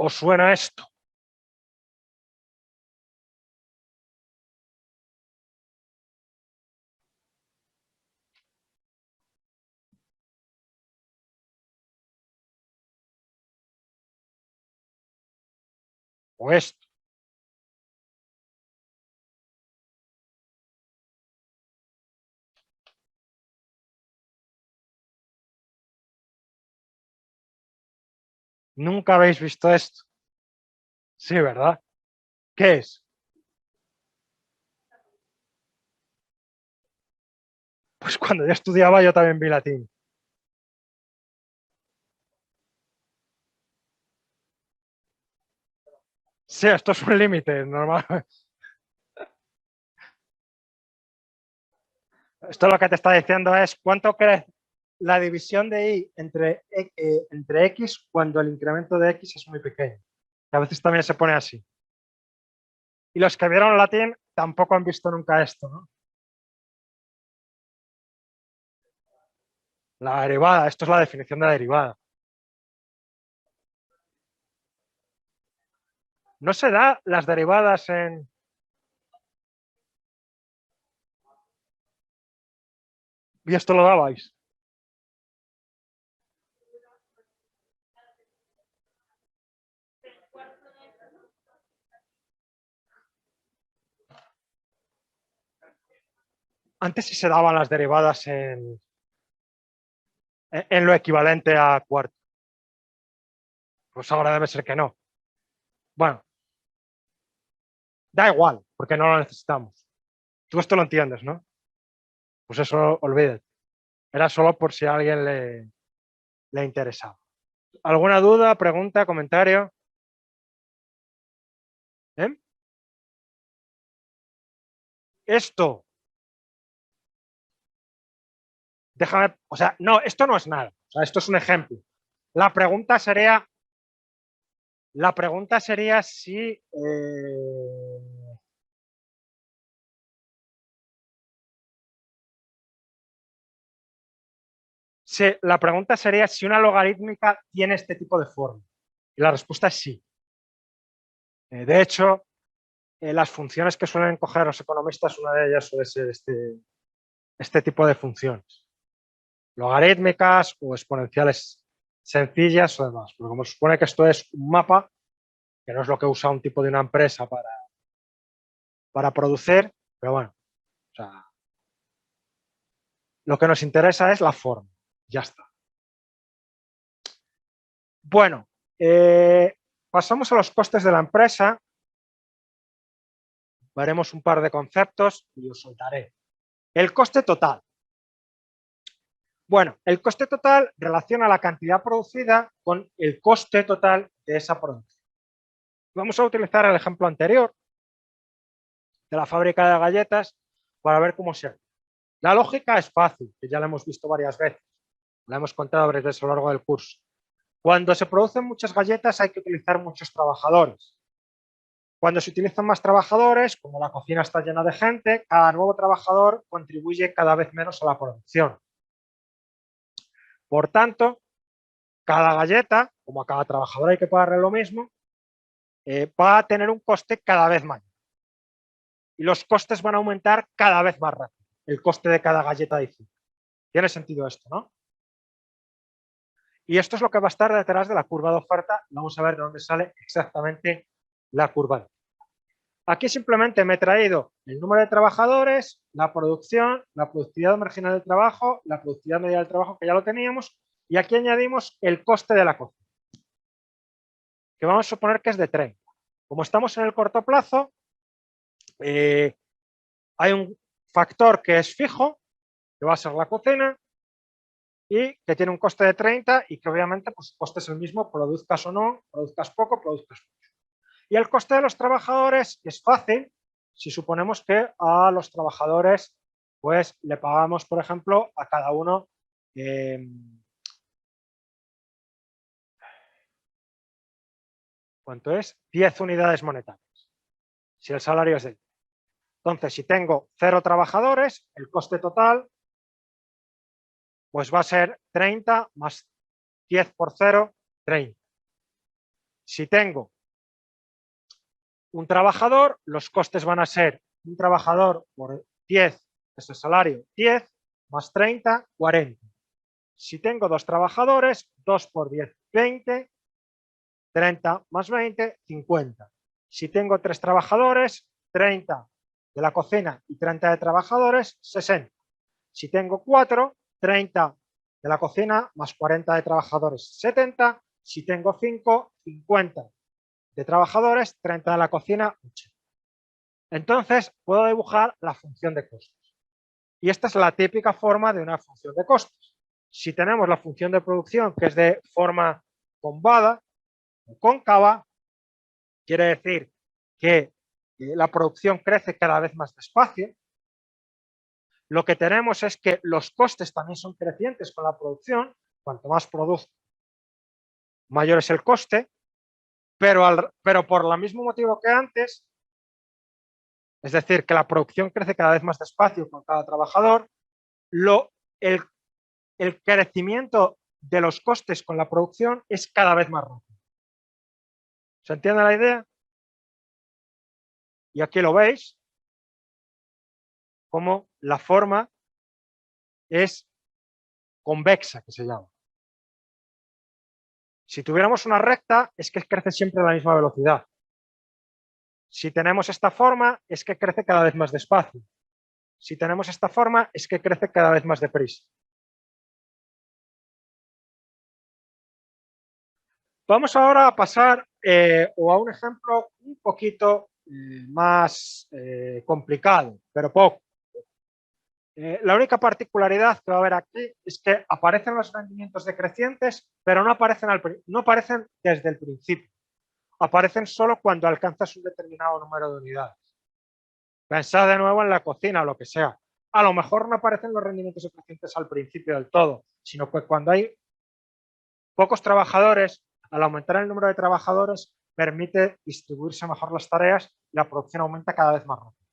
¿Os suena esto? ¿O esto? ¿Nunca habéis visto esto? Sí, ¿verdad? ¿Qué es? Pues cuando yo estudiaba yo también vi latín. Sí, esto es un límite normal. Esto lo que te está diciendo es cuánto crece la división de y entre x cuando el incremento de x es muy pequeño. Que a veces también se pone así. Y los que vieron latín tampoco han visto nunca esto, ¿no? La derivada, esto es la definición de la derivada. No se da las derivadas en... Y esto lo dabais. Antes sí se daban las derivadas en lo equivalente a cuarto. Pues ahora debe ser que no. Bueno, da igual, porque no lo necesitamos. Tú esto lo entiendes, ¿no? Pues eso, olvídate. Era solo por si a alguien le interesaba. ¿Alguna duda, pregunta, comentario? ¿Eh? Esto, déjame, o sea, no, esto no es nada. O sea, esto es un ejemplo. La pregunta sería, si la pregunta sería si una logarítmica tiene este tipo de forma. Y la respuesta es sí. De hecho, las funciones que suelen coger los economistas, una de ellas suele ser este tipo de funciones. Logarítmicas o exponenciales sencillas o demás. Porque como se supone que esto es un mapa, que no es lo que usa un tipo de una empresa para producir, pero bueno, o sea, lo que nos interesa es la forma. Ya está. Bueno, pasamos a los costes de la empresa. Veremos un par de conceptos y os soltaré. El coste total. Bueno, el coste total relaciona la cantidad producida con el coste total de esa producción. Vamos a utilizar el ejemplo anterior de la fábrica de galletas para ver cómo se hace. La lógica es fácil, que ya la hemos visto varias veces, la hemos contado varias veces a lo largo del curso. Cuando se producen muchas galletas hay que utilizar muchos trabajadores. Cuando se utilizan más trabajadores, como la cocina está llena de gente, cada nuevo trabajador contribuye cada vez menos a la producción. Por tanto, cada galleta, como a cada trabajador hay que pagarle lo mismo, va a tener un coste cada vez mayor. Y los costes van a aumentar cada vez más rápido. El coste de cada galleta adicional. Tiene sentido esto, ¿no? Y esto es lo que va a estar detrás de la curva de oferta. Vamos a ver de dónde sale exactamente la curva de oferta. Aquí simplemente me he traído el número de trabajadores, la producción, la productividad marginal del trabajo, la productividad media del trabajo, que ya lo teníamos, y aquí añadimos el coste de la cocina, que vamos a suponer que es de 30. Como estamos en el corto plazo, hay un factor que es fijo, que va a ser la cocina, y que tiene un coste de 30 y que obviamente pues, el coste es el mismo, produzcas o no, produzcas poco, produzcas mucho. Y el coste de los trabajadores es fácil si suponemos que a los trabajadores pues le pagamos, por ejemplo, a cada uno ¿cuánto es? 10 unidades monetarias, si el salario es de 10. Entonces, si tengo 0 trabajadores, el coste total pues va a ser 30 más 10 por 0, 30. Si tengo un trabajador, los costes van a ser un trabajador por 10, ese salario, 10, más 30, 40. Si tengo dos trabajadores, 2 por 10, 20, 30 más 20, 50. Si tengo tres trabajadores, 30 de la cocina y 30 de trabajadores, 60. Si tengo 4, 30 de la cocina más 40 de trabajadores, 70. Si tengo 5, 50 de trabajadores, 30 de la cocina, 80. Entonces, puedo dibujar la función de costes. Y esta es la típica forma de una función de costes. Si tenemos la función de producción, que es de forma combada o cóncava, quiere decir que la producción crece cada vez más despacio. Lo que tenemos es que los costes también son crecientes con la producción. Cuanto más produzco, mayor es el coste. Pero por el mismo motivo que antes, es decir, que la producción crece cada vez más despacio con cada trabajador, el crecimiento de los costes con la producción es cada vez más rápido. ¿Se entiende la idea? Y aquí lo veis, como la forma es convexa, que se llama. Si tuviéramos una recta, es que crece siempre a la misma velocidad. Si tenemos esta forma, es que crece cada vez más despacio. Si tenemos esta forma, es que crece cada vez más deprisa. Vamos ahora a pasar a un ejemplo un poquito más complicado, pero poco. La única particularidad que va a haber aquí es que aparecen los rendimientos decrecientes, pero no aparecen desde el principio. Aparecen solo cuando alcanzas un determinado número de unidades. Pensad de nuevo en la cocina o lo que sea. A lo mejor no aparecen los rendimientos decrecientes al principio del todo, sino que cuando hay pocos trabajadores, al aumentar el número de trabajadores, permite distribuirse mejor las tareas y la producción aumenta cada vez más rápido.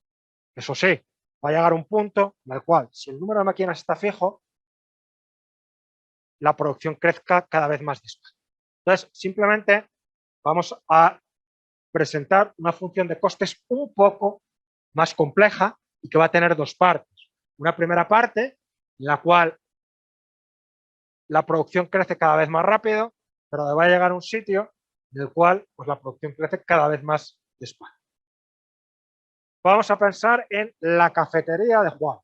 Eso sí, va a llegar un punto en el cual, si el número de máquinas está fijo, la producción crezca cada vez más despacio. Entonces, simplemente vamos a presentar una función de costes un poco más compleja y que va a tener dos partes. Una primera parte en la cual la producción crece cada vez más rápido, pero va a llegar a un sitio en el cual pues, la producción crece cada vez más despacio. Vamos a pensar en la cafetería de Juan.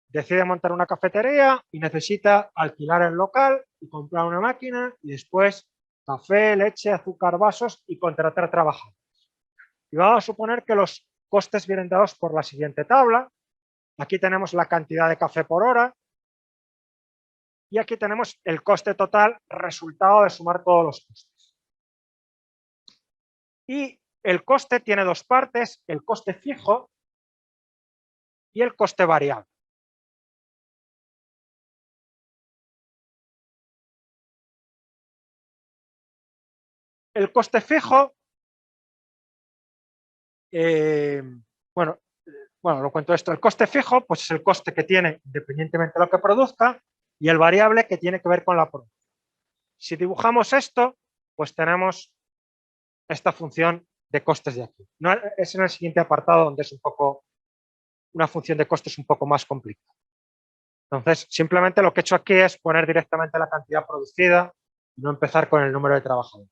Decide montar una cafetería y necesita alquilar el local y comprar una máquina y después café, leche, azúcar, vasos y contratar trabajadores. Y vamos a suponer que los costes vienen dados por la siguiente tabla. Aquí tenemos la cantidad de café por hora y aquí tenemos el coste total resultado de sumar todos los costes. Y el coste tiene dos partes, el coste fijo y el coste variable. El coste fijo, bueno, lo cuento esto, el coste fijo pues es el coste que tiene independientemente de lo que produzca y el variable que tiene que ver con la producción. Si dibujamos esto, pues tenemos esta función de costes de aquí. No, es en el siguiente apartado donde es un poco una función de costes un poco más complicada. Entonces, simplemente lo que he hecho aquí es poner directamente la cantidad producida y no empezar con el número de trabajadores.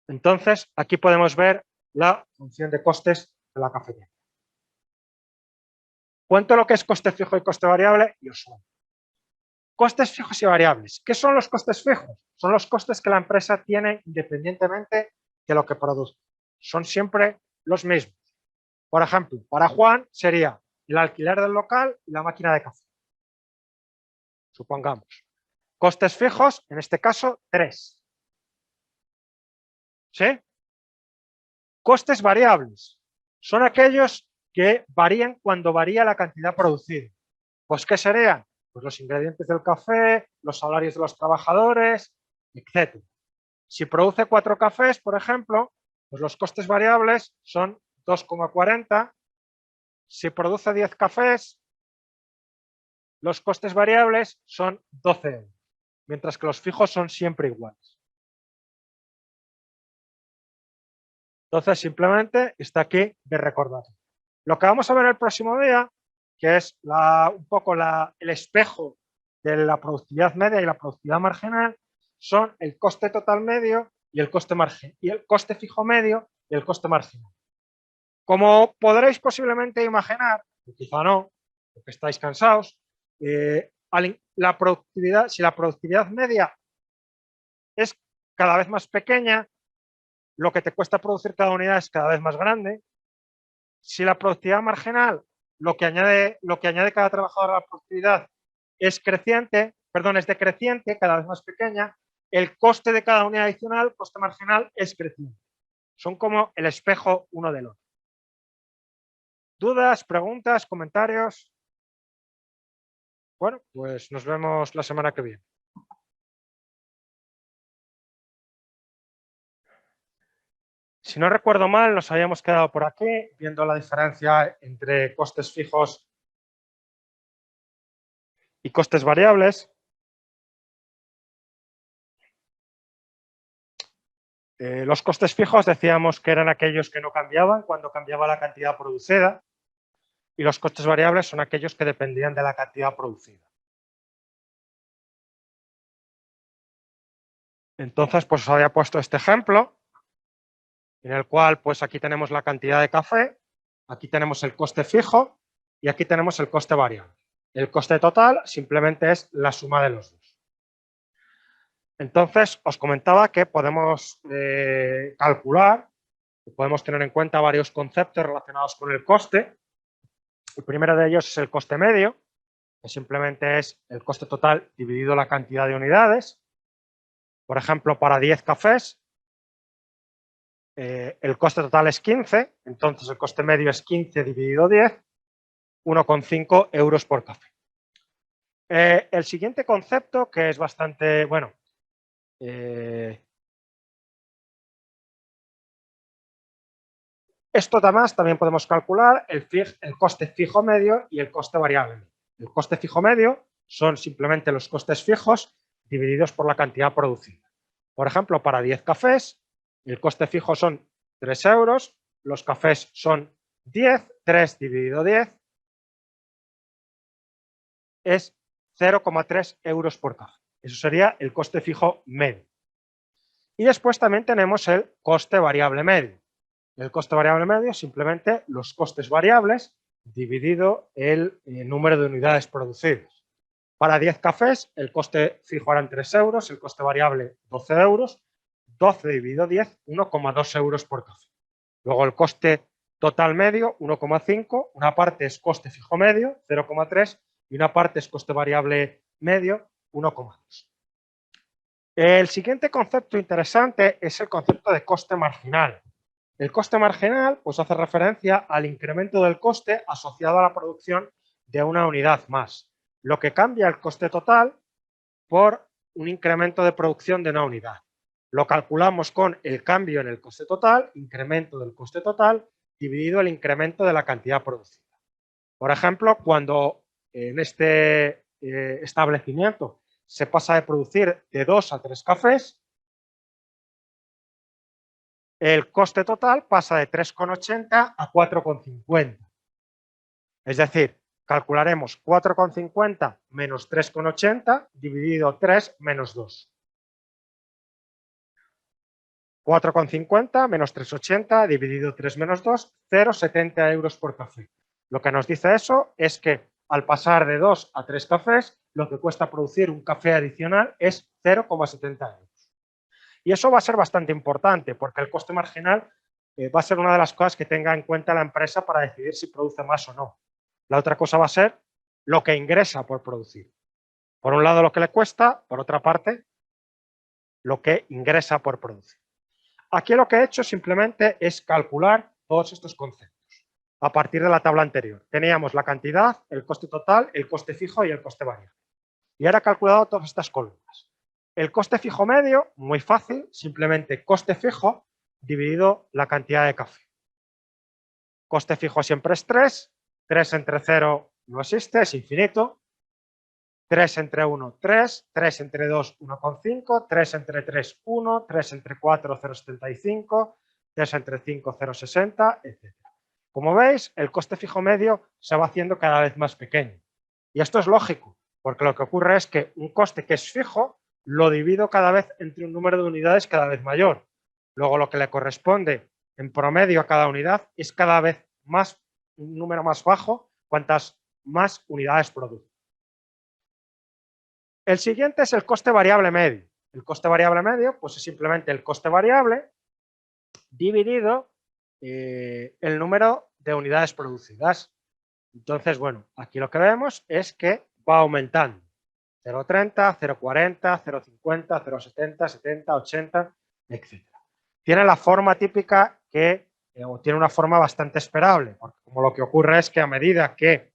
Entonces, aquí podemos ver la función de costes de la cafetería. Cuento lo que es coste fijo y coste variable y os sueno. Costes fijos y variables. ¿Qué son los costes fijos? Son los costes que la empresa tiene independientemente de lo que produce. Son siempre los mismos. Por ejemplo, para Juan sería el alquiler del local y la máquina de café. Supongamos. Costes fijos, en este caso, 3. ¿Sí? Costes variables. Son aquellos que varían cuando varía la cantidad producida. Pues, ¿qué serían? Pues los ingredientes del café, los salarios de los trabajadores, etc. Si produce 4 cafés, por ejemplo, pues los costes variables son 2,40. Si produce 10 cafés, los costes variables son 12 euros, mientras que los fijos son siempre iguales. Entonces, simplemente está aquí de recordar. Lo que vamos a ver el próximo día, que es un poco el espejo de la productividad media y la productividad marginal, son el coste total medio y el coste fijo medio y el coste marginal. Como podréis posiblemente imaginar, o quizá no, porque estáis cansados, si la productividad media es cada vez más pequeña, lo que te cuesta producir cada unidad es cada vez más grande. Si la productividad marginal, lo que añade cada trabajador a la productividad es decreciente, cada vez más pequeña, el coste de cada unidad adicional, coste marginal, es creciente. Son como el espejo uno del otro. ¿Dudas, preguntas, comentarios? Bueno, pues nos vemos la semana que viene. Si no recuerdo mal, nos habíamos quedado por aquí viendo la diferencia entre costes fijos y costes variables. Los costes fijos decíamos que eran aquellos que no cambiaban cuando cambiaba la cantidad producida, y los costes variables son aquellos que dependían de la cantidad producida. Entonces, pues os había puesto este ejemplo, en el cual pues aquí tenemos la cantidad de café, aquí tenemos el coste fijo y aquí tenemos el coste variable. El coste total simplemente es la suma de los dos. Entonces, os comentaba que podemos calcular, podemos tener en cuenta varios conceptos relacionados con el coste. El primero de ellos es el coste medio, que simplemente es el coste total dividido la cantidad de unidades. Por ejemplo, para 10 cafés, el coste total es 15, entonces el coste medio es 15 dividido 10, 1,5 euros por café. El siguiente concepto, que es bastante, bueno, esto además también podemos calcular el coste fijo medio y el coste variable. El coste fijo medio son simplemente los costes fijos divididos por la cantidad producida. Por ejemplo, para 10 cafés, el coste fijo son 3 euros, los cafés son 10, 3 dividido 10 es 0,3 euros por café. Eso sería el coste fijo medio. Y después también tenemos el coste variable medio. El coste variable medio es simplemente los costes variables dividido el número de unidades producidas. Para 10 cafés, el coste fijo eran 3 euros, el coste variable 12 euros, 12 dividido 10, 1,2 euros por café. Luego el coste total medio, 1,5, una parte es coste fijo medio, 0,3, y una parte es coste variable medio, 1,2. El siguiente concepto interesante es el concepto de coste marginal. El coste marginal pues, hace referencia al incremento del coste asociado a la producción de una unidad más, lo que cambia el coste total por un incremento de producción de una unidad. Lo calculamos con el cambio en el coste total, incremento del coste total, dividido el incremento de la cantidad producida. Por ejemplo, cuando en este establecimiento se pasa de producir de 2 a 3 cafés, el coste total pasa de 3,80 a 4,50. Es decir, calcularemos 4,50 menos 3,80 dividido 3 menos 2. 4,50 menos 3,80 dividido 3 menos 2, 0,70 euros por café. Lo que nos dice eso es que al pasar de 2 a 3 cafés, lo que cuesta producir un café adicional es 0,70 euros. Y eso va a ser bastante importante porque el coste marginal va a ser una de las cosas que tenga en cuenta la empresa para decidir si produce más o no. La otra cosa va a ser lo que ingresa por producir. Por un lado lo que le cuesta, por otra parte lo que ingresa por producir. Aquí lo que he hecho simplemente es calcular todos estos conceptos a partir de la tabla anterior. Teníamos la cantidad, el coste total, el coste fijo y el coste variable. Y ahora he calculado todas estas columnas. El coste fijo medio, muy fácil, simplemente coste fijo dividido la cantidad de café. Coste fijo siempre es 3, 3 entre 0 no existe, es infinito. 3 entre 1, 3, 3 entre 2, 1,5, 3 entre 3, 1, 3 entre 4, 0,75, tienes entre 5, 0,60, etc. Como veis, el coste fijo medio se va haciendo cada vez más pequeño. Y esto es lógico, porque lo que ocurre es que un coste que es fijo lo divido cada vez entre un número de unidades cada vez mayor. Luego lo que le corresponde en promedio a cada unidad es cada vez más un número más bajo cuantas más unidades produce. El siguiente es el coste variable medio. El coste variable medio pues es simplemente el coste variable dividido el número de unidades producidas. Entonces, bueno, aquí lo que vemos es que va aumentando. 0,30, 0,40, 0,50, 0,70, 70, 80, etc. Tiene la forma típica que, o tiene una forma bastante esperable, porque como lo que ocurre es que a medida que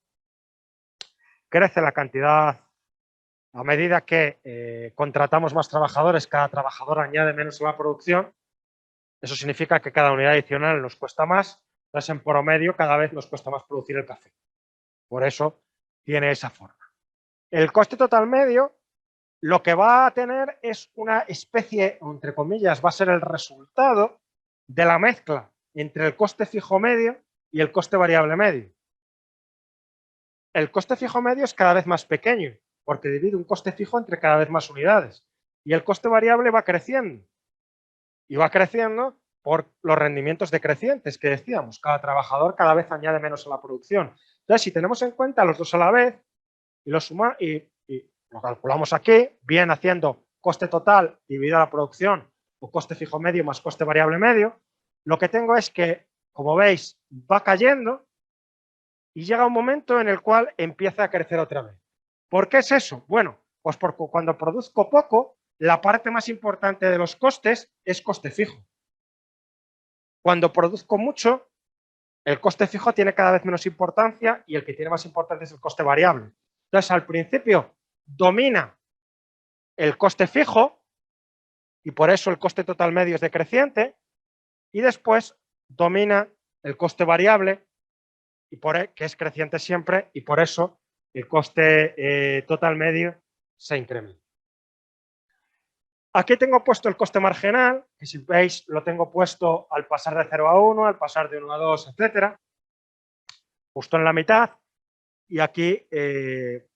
crece la cantidad, a medida que contratamos más trabajadores, cada trabajador añade menos a la producción, eso significa que cada unidad adicional nos cuesta más, entonces en promedio cada vez nos cuesta más producir el café. Por eso tiene esa forma. El coste total medio lo que va a tener es una especie, entre comillas, va a ser el resultado de la mezcla entre el coste fijo medio y el coste variable medio. El coste fijo medio es cada vez más pequeño, porque divide un coste fijo entre cada vez más unidades. Y el coste variable va creciendo. Y va creciendo por los rendimientos decrecientes que decíamos. Cada trabajador cada vez añade menos a la producción. Entonces, si tenemos en cuenta los dos a la vez y lo sumamos y lo calculamos aquí, bien haciendo coste total dividido a la producción o coste fijo medio más coste variable medio, lo que tengo es que, como veis, va cayendo y llega un momento en el cual empieza a crecer otra vez. ¿Por qué es eso? Bueno, pues porque cuando produzco poco, la parte más importante de los costes es coste fijo. Cuando produzco mucho, el coste fijo tiene cada vez menos importancia y el que tiene más importancia es el coste variable. Entonces, al principio domina el coste fijo y por eso el coste total medio es decreciente y después domina el coste variable y que es creciente siempre y por eso el coste total medio se incrementa. Aquí tengo puesto el coste marginal, que si veis lo tengo puesto al pasar de 0 a 1, al pasar de 1 a 2, etcétera, justo en la mitad. Y aquí,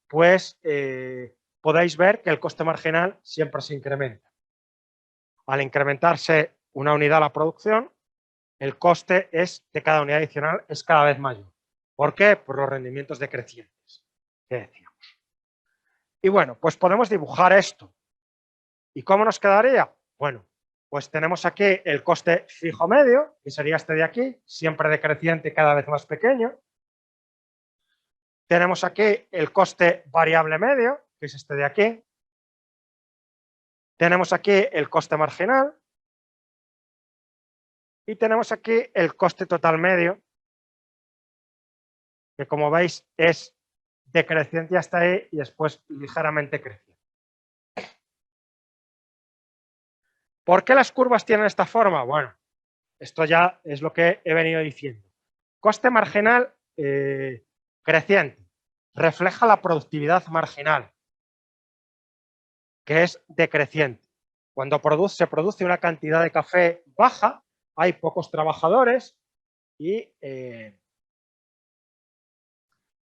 podéis ver que el coste marginal siempre se incrementa. Al incrementarse una unidad a la producción, el coste de cada unidad adicional es cada vez mayor. ¿Por qué? Por los rendimientos decrecientes que decíamos. Y bueno, pues podemos dibujar esto. ¿Y cómo nos quedaría? Bueno, pues tenemos aquí el coste fijo medio, que sería este de aquí, siempre decreciente y cada vez más pequeño. Tenemos aquí el coste variable medio, que es este de aquí. Tenemos aquí el coste marginal. Y tenemos aquí el coste total medio, que como veis es decreciente hasta ahí y después ligeramente creciente. ¿Por qué las curvas tienen esta forma? Bueno, esto ya es lo que he venido diciendo. Coste marginal creciente. Refleja la productividad marginal, que es decreciente. Cuando se produce una cantidad de café baja, hay pocos trabajadores y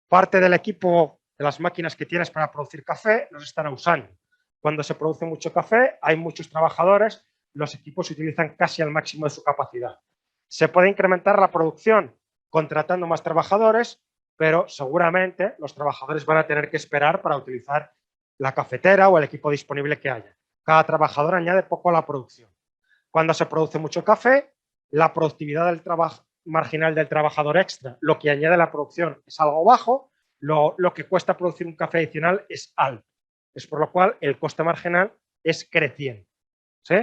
parte del equipo de las máquinas que tienes para producir café los están usando. Cuando se produce mucho café, hay muchos trabajadores, los equipos se utilizan casi al máximo de su capacidad. Se puede incrementar la producción contratando más trabajadores, pero seguramente los trabajadores van a tener que esperar para utilizar la cafetera o el equipo disponible que haya. Cada trabajador añade poco a la producción. Cuando se produce mucho café, la productividad del trabajo marginal del trabajador extra, lo que añade a la producción es algo bajo, lo que cuesta producir un café adicional es alto. Es por lo cual el coste marginal es creciente. ¿Sí?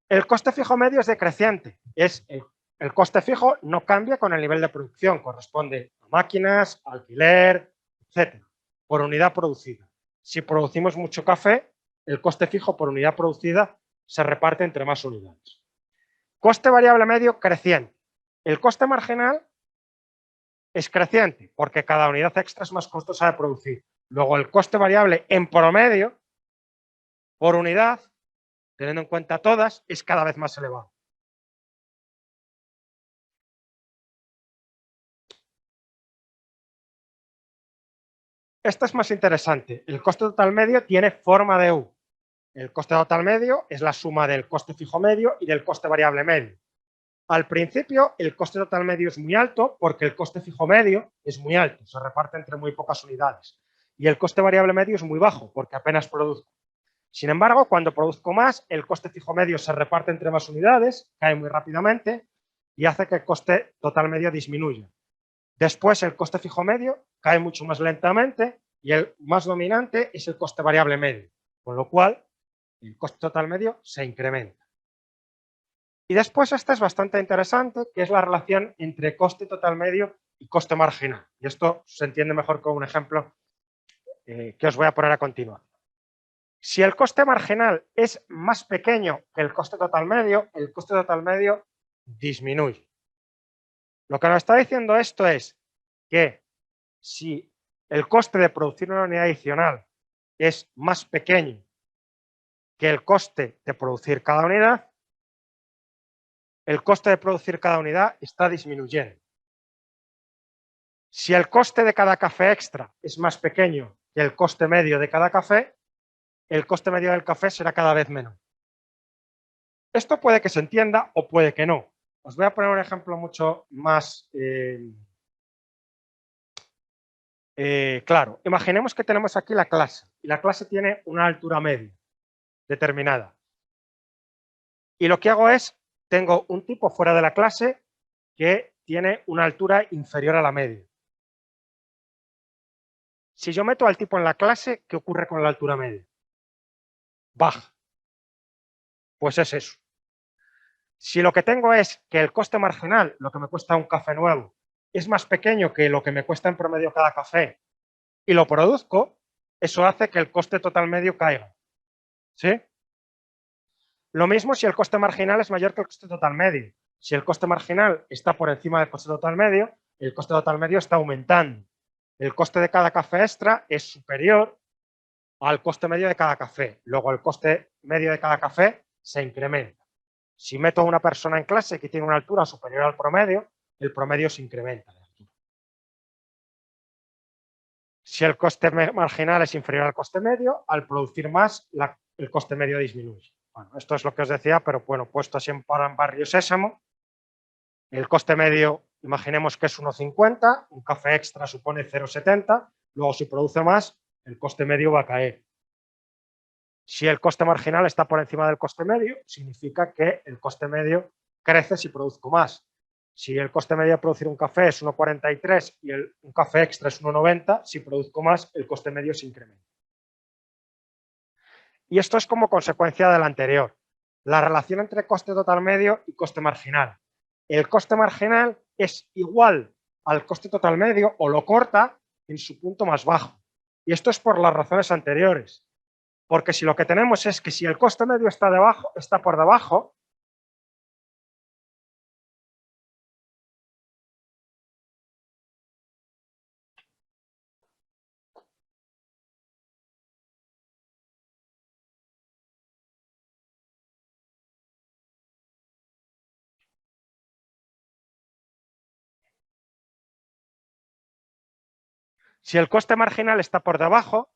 El coste fijo medio es decreciente. El coste fijo no cambia con el nivel de producción, corresponde a máquinas, alquiler, etc. Por unidad producida. Si producimos mucho café, el coste fijo por unidad producida se reparte entre más unidades. Coste variable medio creciente. El coste marginal es creciente porque cada unidad extra es más costosa de producir. Luego el coste variable en promedio por unidad teniendo en cuenta todas, es cada vez más elevado. Esto es más interesante. El coste total medio tiene forma de U. El coste total medio es la suma del coste fijo medio y del coste variable medio. Al principio, el coste total medio es muy alto porque el coste fijo medio es muy alto, se reparte entre muy pocas unidades. Y el coste variable medio es muy bajo porque apenas produzco. Sin embargo, cuando produzco más, el coste fijo medio se reparte entre más unidades, cae muy rápidamente y hace que el coste total medio disminuya. Después, el coste fijo medio cae mucho más lentamente y el más dominante es el coste variable medio, con lo cual el coste total medio se incrementa. Y después esta es bastante interesante, que es la relación entre coste total medio y coste marginal. Y esto se entiende mejor con un ejemplo que os voy a poner a continuación. Si el coste marginal es más pequeño que el coste total medio, el coste total medio disminuye. Lo que nos está diciendo esto es que si el coste de producir una unidad adicional es más pequeño que el coste de producir cada unidad, el coste de producir cada unidad está disminuyendo. Si el coste de cada café extra es más pequeño que el coste medio de cada café, el coste medio del café será cada vez menor. Esto puede que se entienda o puede que no. Os voy a poner un ejemplo mucho más claro. Imaginemos que tenemos aquí la clase y la clase tiene una altura media determinada. Y lo que hago es, tengo un tipo fuera de la clase que tiene una altura inferior a la media. Si yo meto al tipo en la clase, ¿qué ocurre con la altura media? Baja. Pues es eso. Si lo que tengo es que el coste marginal, lo que me cuesta un café nuevo, es más pequeño que lo que me cuesta en promedio cada café y lo produzco, eso hace que el coste total medio caiga. ¿Sí? Lo mismo si el coste marginal es mayor que el coste total medio. Si el coste marginal está por encima del coste total medio, el coste total medio está aumentando. El coste de cada café extra es superior al coste medio de cada café. Luego el coste medio de cada café se incrementa. Si meto a una persona en clase que tiene una altura superior al promedio, el promedio se incrementa de altura. Si el coste marginal es inferior al coste medio, al producir más, el coste medio disminuye. Bueno, esto es lo que os decía, pero bueno, puesto así en Barrio Sésamo, el coste medio, imaginemos que es 1,50, un café extra supone 0,70, luego si produce más, el coste medio va a caer. Si el coste marginal está por encima del coste medio, significa que el coste medio crece si produzco más. Si el coste medio de producir un café es 1,43 y un café extra es 1,90, si produzco más, el coste medio se incrementa. Y esto es como consecuencia del anterior. La relación entre coste total medio y coste marginal. El coste marginal es igual al coste total medio o lo corta en su punto más bajo. Y esto es por las razones anteriores. Porque si lo que tenemos es que si el coste medio está por debajo, si el coste marginal está por debajo,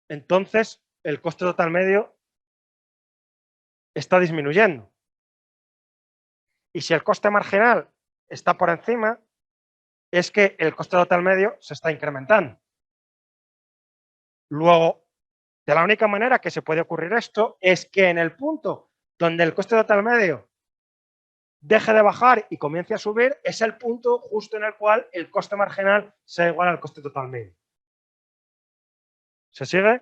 entonces el coste total medio está disminuyendo. Y si el coste marginal está por encima, es que el coste total medio se está incrementando. Luego, de la única manera que se puede ocurrir esto es que en el punto donde el coste total medio deje de bajar y comience a subir, es el punto justo en el cual el coste marginal sea igual al coste total medio. ¿Se sigue?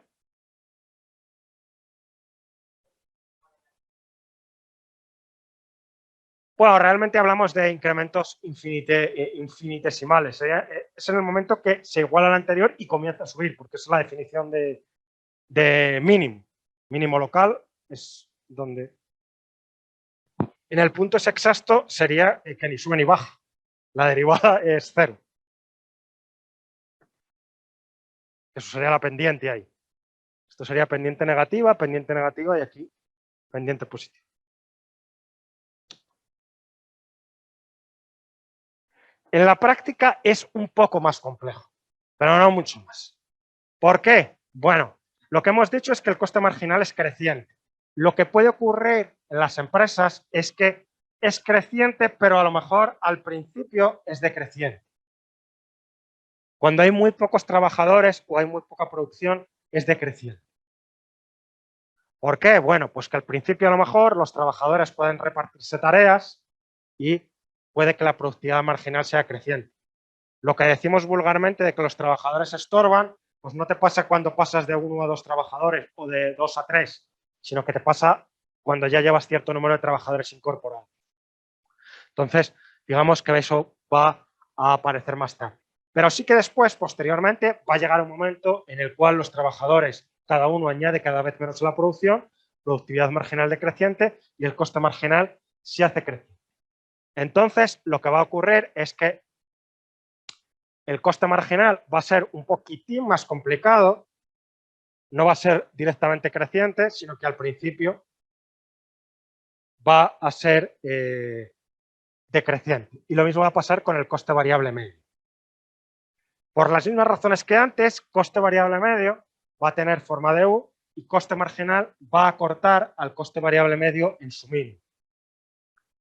Bueno, realmente hablamos de incrementos infinitesimales. Es en el momento que se iguala al anterior y comienza a subir, porque es la definición de mínimo. Mínimo local es donde... En el punto ese exacto sería que ni sube ni baja. La derivada es cero. Eso sería la pendiente ahí. Esto sería pendiente negativa y aquí pendiente positivo. En la práctica es un poco más complejo, pero no mucho más. ¿Por qué? Bueno, lo que hemos dicho es que el coste marginal es creciente. Lo que puede ocurrir en las empresas es que es creciente, pero a lo mejor al principio es decreciente. Cuando hay muy pocos trabajadores o hay muy poca producción, es decreciente. ¿Por qué? Bueno, pues que al principio a lo mejor los trabajadores pueden repartirse tareas y puede que la productividad marginal sea creciente. Lo que decimos vulgarmente de que los trabajadores estorban, pues no te pasa cuando pasas de 1 a 2 trabajadores o de 2 a 3, sino que te pasa cuando ya llevas cierto número de trabajadores incorporados. Entonces, digamos que eso va a aparecer más tarde. Pero sí que después, posteriormente, va a llegar un momento en el cual los trabajadores, cada uno añade cada vez menos a la producción, productividad marginal decreciente y el coste marginal se hace crecer. Entonces, lo que va a ocurrir es que el coste marginal va a ser un poquitín más complicado, no va a ser directamente creciente, sino que al principio va a ser decreciente. Y lo mismo va a pasar con el coste variable medio. Por las mismas razones que antes, coste variable medio va a tener forma de U y coste marginal va a acortar al coste variable medio en su mínimo.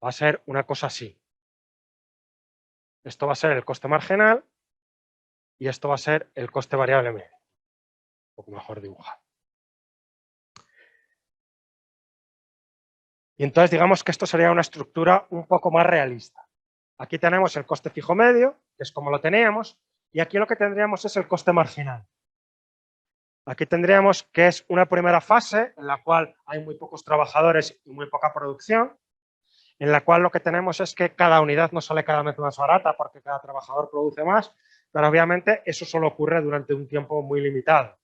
Va a ser una cosa así. Esto va a ser el coste marginal y esto va a ser el coste variable medio. Un poco mejor dibujado. Y entonces digamos que esto sería una estructura un poco más realista. Aquí tenemos el coste fijo medio, que es como lo teníamos, y aquí lo que tendríamos es el coste marginal. Aquí tendríamos que es una primera fase en la cual hay muy pocos trabajadores y muy poca producción, en la cual lo que tenemos es que cada unidad nos sale cada vez más barata porque cada trabajador produce más, pero obviamente eso solo ocurre durante un tiempo muy limitado,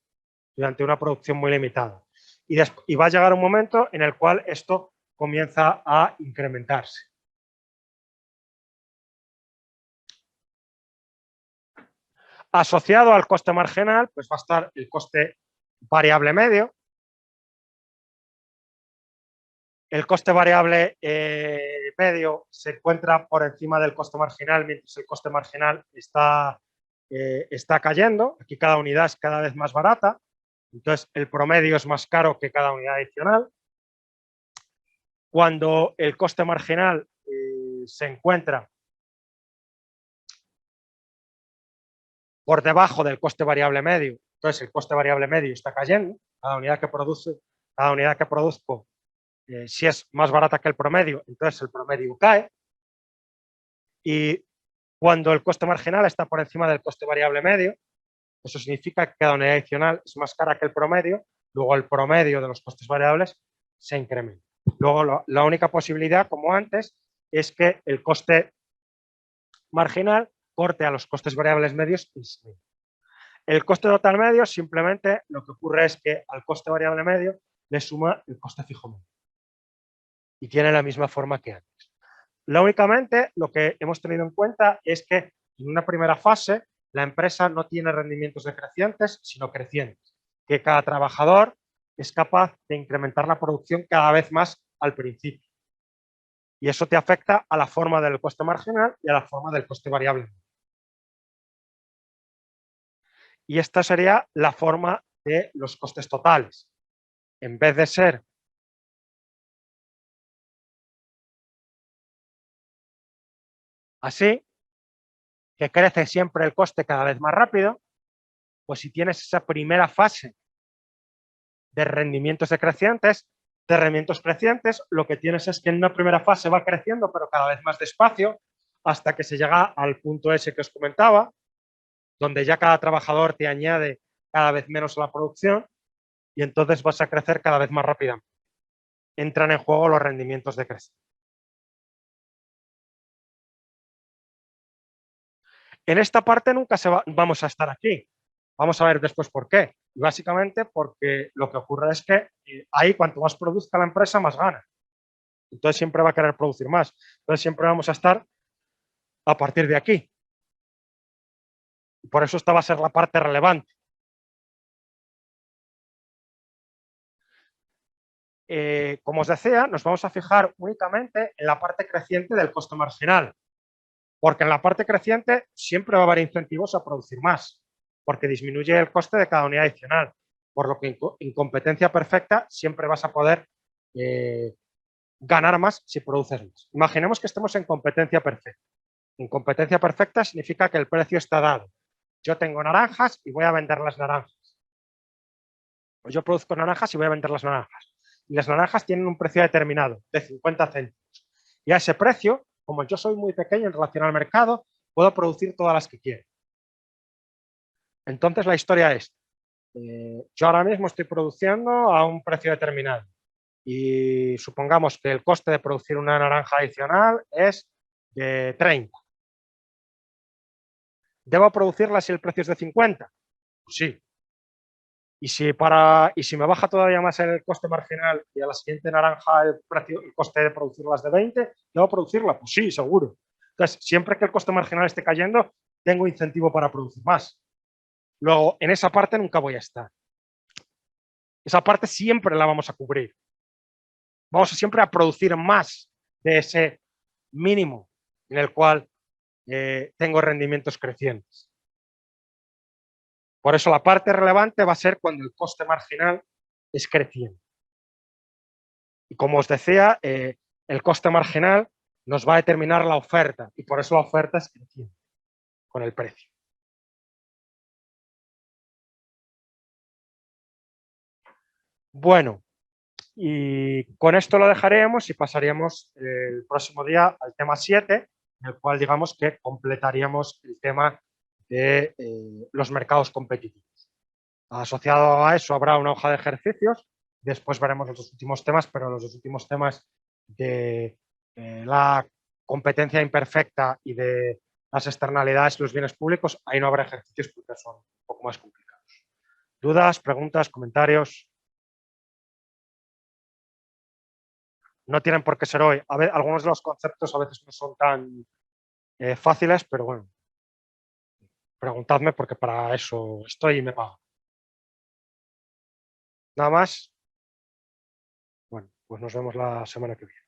durante una producción muy limitada. Y va a llegar un momento en el cual esto comienza a incrementarse. Asociado al coste marginal, pues va a estar el coste variable medio. El coste variable medio se encuentra por encima del coste marginal, mientras el coste marginal está cayendo. Aquí cada unidad es cada vez más barata, entonces el promedio es más caro que cada unidad adicional. Cuando el coste marginal se encuentra por debajo del coste variable medio, entonces el coste variable medio está cayendo, cada unidad que produzco, si es más barata que el promedio, entonces el promedio cae, y cuando el coste marginal está por encima del coste variable medio, eso significa que cada unidad adicional es más cara que el promedio, luego el promedio de los costes variables se incrementa. Luego la única posibilidad, como antes, es que el coste marginal corte a los costes variables medios y se el coste total medio, simplemente lo que ocurre es que al coste variable medio le suma el coste fijo medio. Y tiene la misma forma que antes. Únicamente lo que hemos tenido en cuenta es que en una primera fase la empresa no tiene rendimientos decrecientes, sino crecientes. Que cada trabajador es capaz de incrementar la producción cada vez más al principio. Y eso te afecta a la forma del coste marginal y a la forma del coste variable. Y esta sería la forma de los costes totales. En vez de ser así, que crece siempre el coste cada vez más rápido, pues si tienes esa primera fase de rendimientos decrecientes, lo que tienes es que en una primera fase va creciendo, pero cada vez más despacio, hasta que se llega al punto ese que os comentaba, donde ya cada trabajador te añade cada vez menos a la producción y entonces vas a crecer cada vez más rápidamente. Entran en juego los rendimientos decrecientes. En esta parte nunca vamos a estar aquí. Vamos a ver después por qué. Y básicamente porque lo que ocurre es que ahí cuanto más produzca la empresa, más gana. Entonces siempre va a querer producir más. Entonces siempre vamos a estar a partir de aquí. Y por eso esta va a ser la parte relevante. como os decía, nos vamos a fijar únicamente en la parte creciente del coste marginal, porque en la parte creciente siempre va a haber incentivos a producir más, porque disminuye el coste de cada unidad adicional, por lo que en competencia perfecta siempre vas a poder ganar más si produces más. Imaginemos que estemos en competencia perfecta. En competencia perfecta significa que el precio está dado. Yo tengo naranjas y voy a vender las naranjas. Pues yo produzco naranjas y voy a vender las naranjas. Y las naranjas tienen un precio determinado, de 50 céntimos. Y a ese precio, como yo soy muy pequeño en relación al mercado, puedo producir todas las que quiero. Entonces la historia es, yo ahora mismo estoy produciendo a un precio determinado. Y supongamos que el coste de producir una naranja adicional es de 30. ¿Debo producirla si el precio es de 50? Pues sí. Y si me baja todavía más el coste marginal y a la siguiente naranja el coste de producirla es de 20, ¿debo producirla? Pues sí, seguro. Entonces, siempre que el coste marginal esté cayendo, tengo incentivo para producir más. Luego, en esa parte nunca voy a estar. Esa parte siempre la vamos a cubrir. Vamos siempre a producir más de ese mínimo en el cual tengo rendimientos crecientes. Por eso la parte relevante va a ser cuando el coste marginal es creciente. Y como os decía, el coste marginal nos va a determinar la oferta y por eso la oferta es creciente con el precio. Bueno, y con esto lo dejaremos y pasaríamos el próximo día al tema 7, en el cual digamos que completaríamos el tema de los mercados competitivos. Asociado a eso habrá una hoja de ejercicios, después veremos los dos últimos temas, pero los dos últimos temas de la competencia imperfecta y de las externalidades y los bienes públicos, ahí no habrá ejercicios porque son un poco más complicados. ¿Dudas, preguntas, comentarios? No tienen por qué ser hoy. A ver, algunos de los conceptos a veces no son tan fáciles, pero bueno, preguntadme porque para eso estoy y me pago. Nada más. Bueno, pues nos vemos la semana que viene.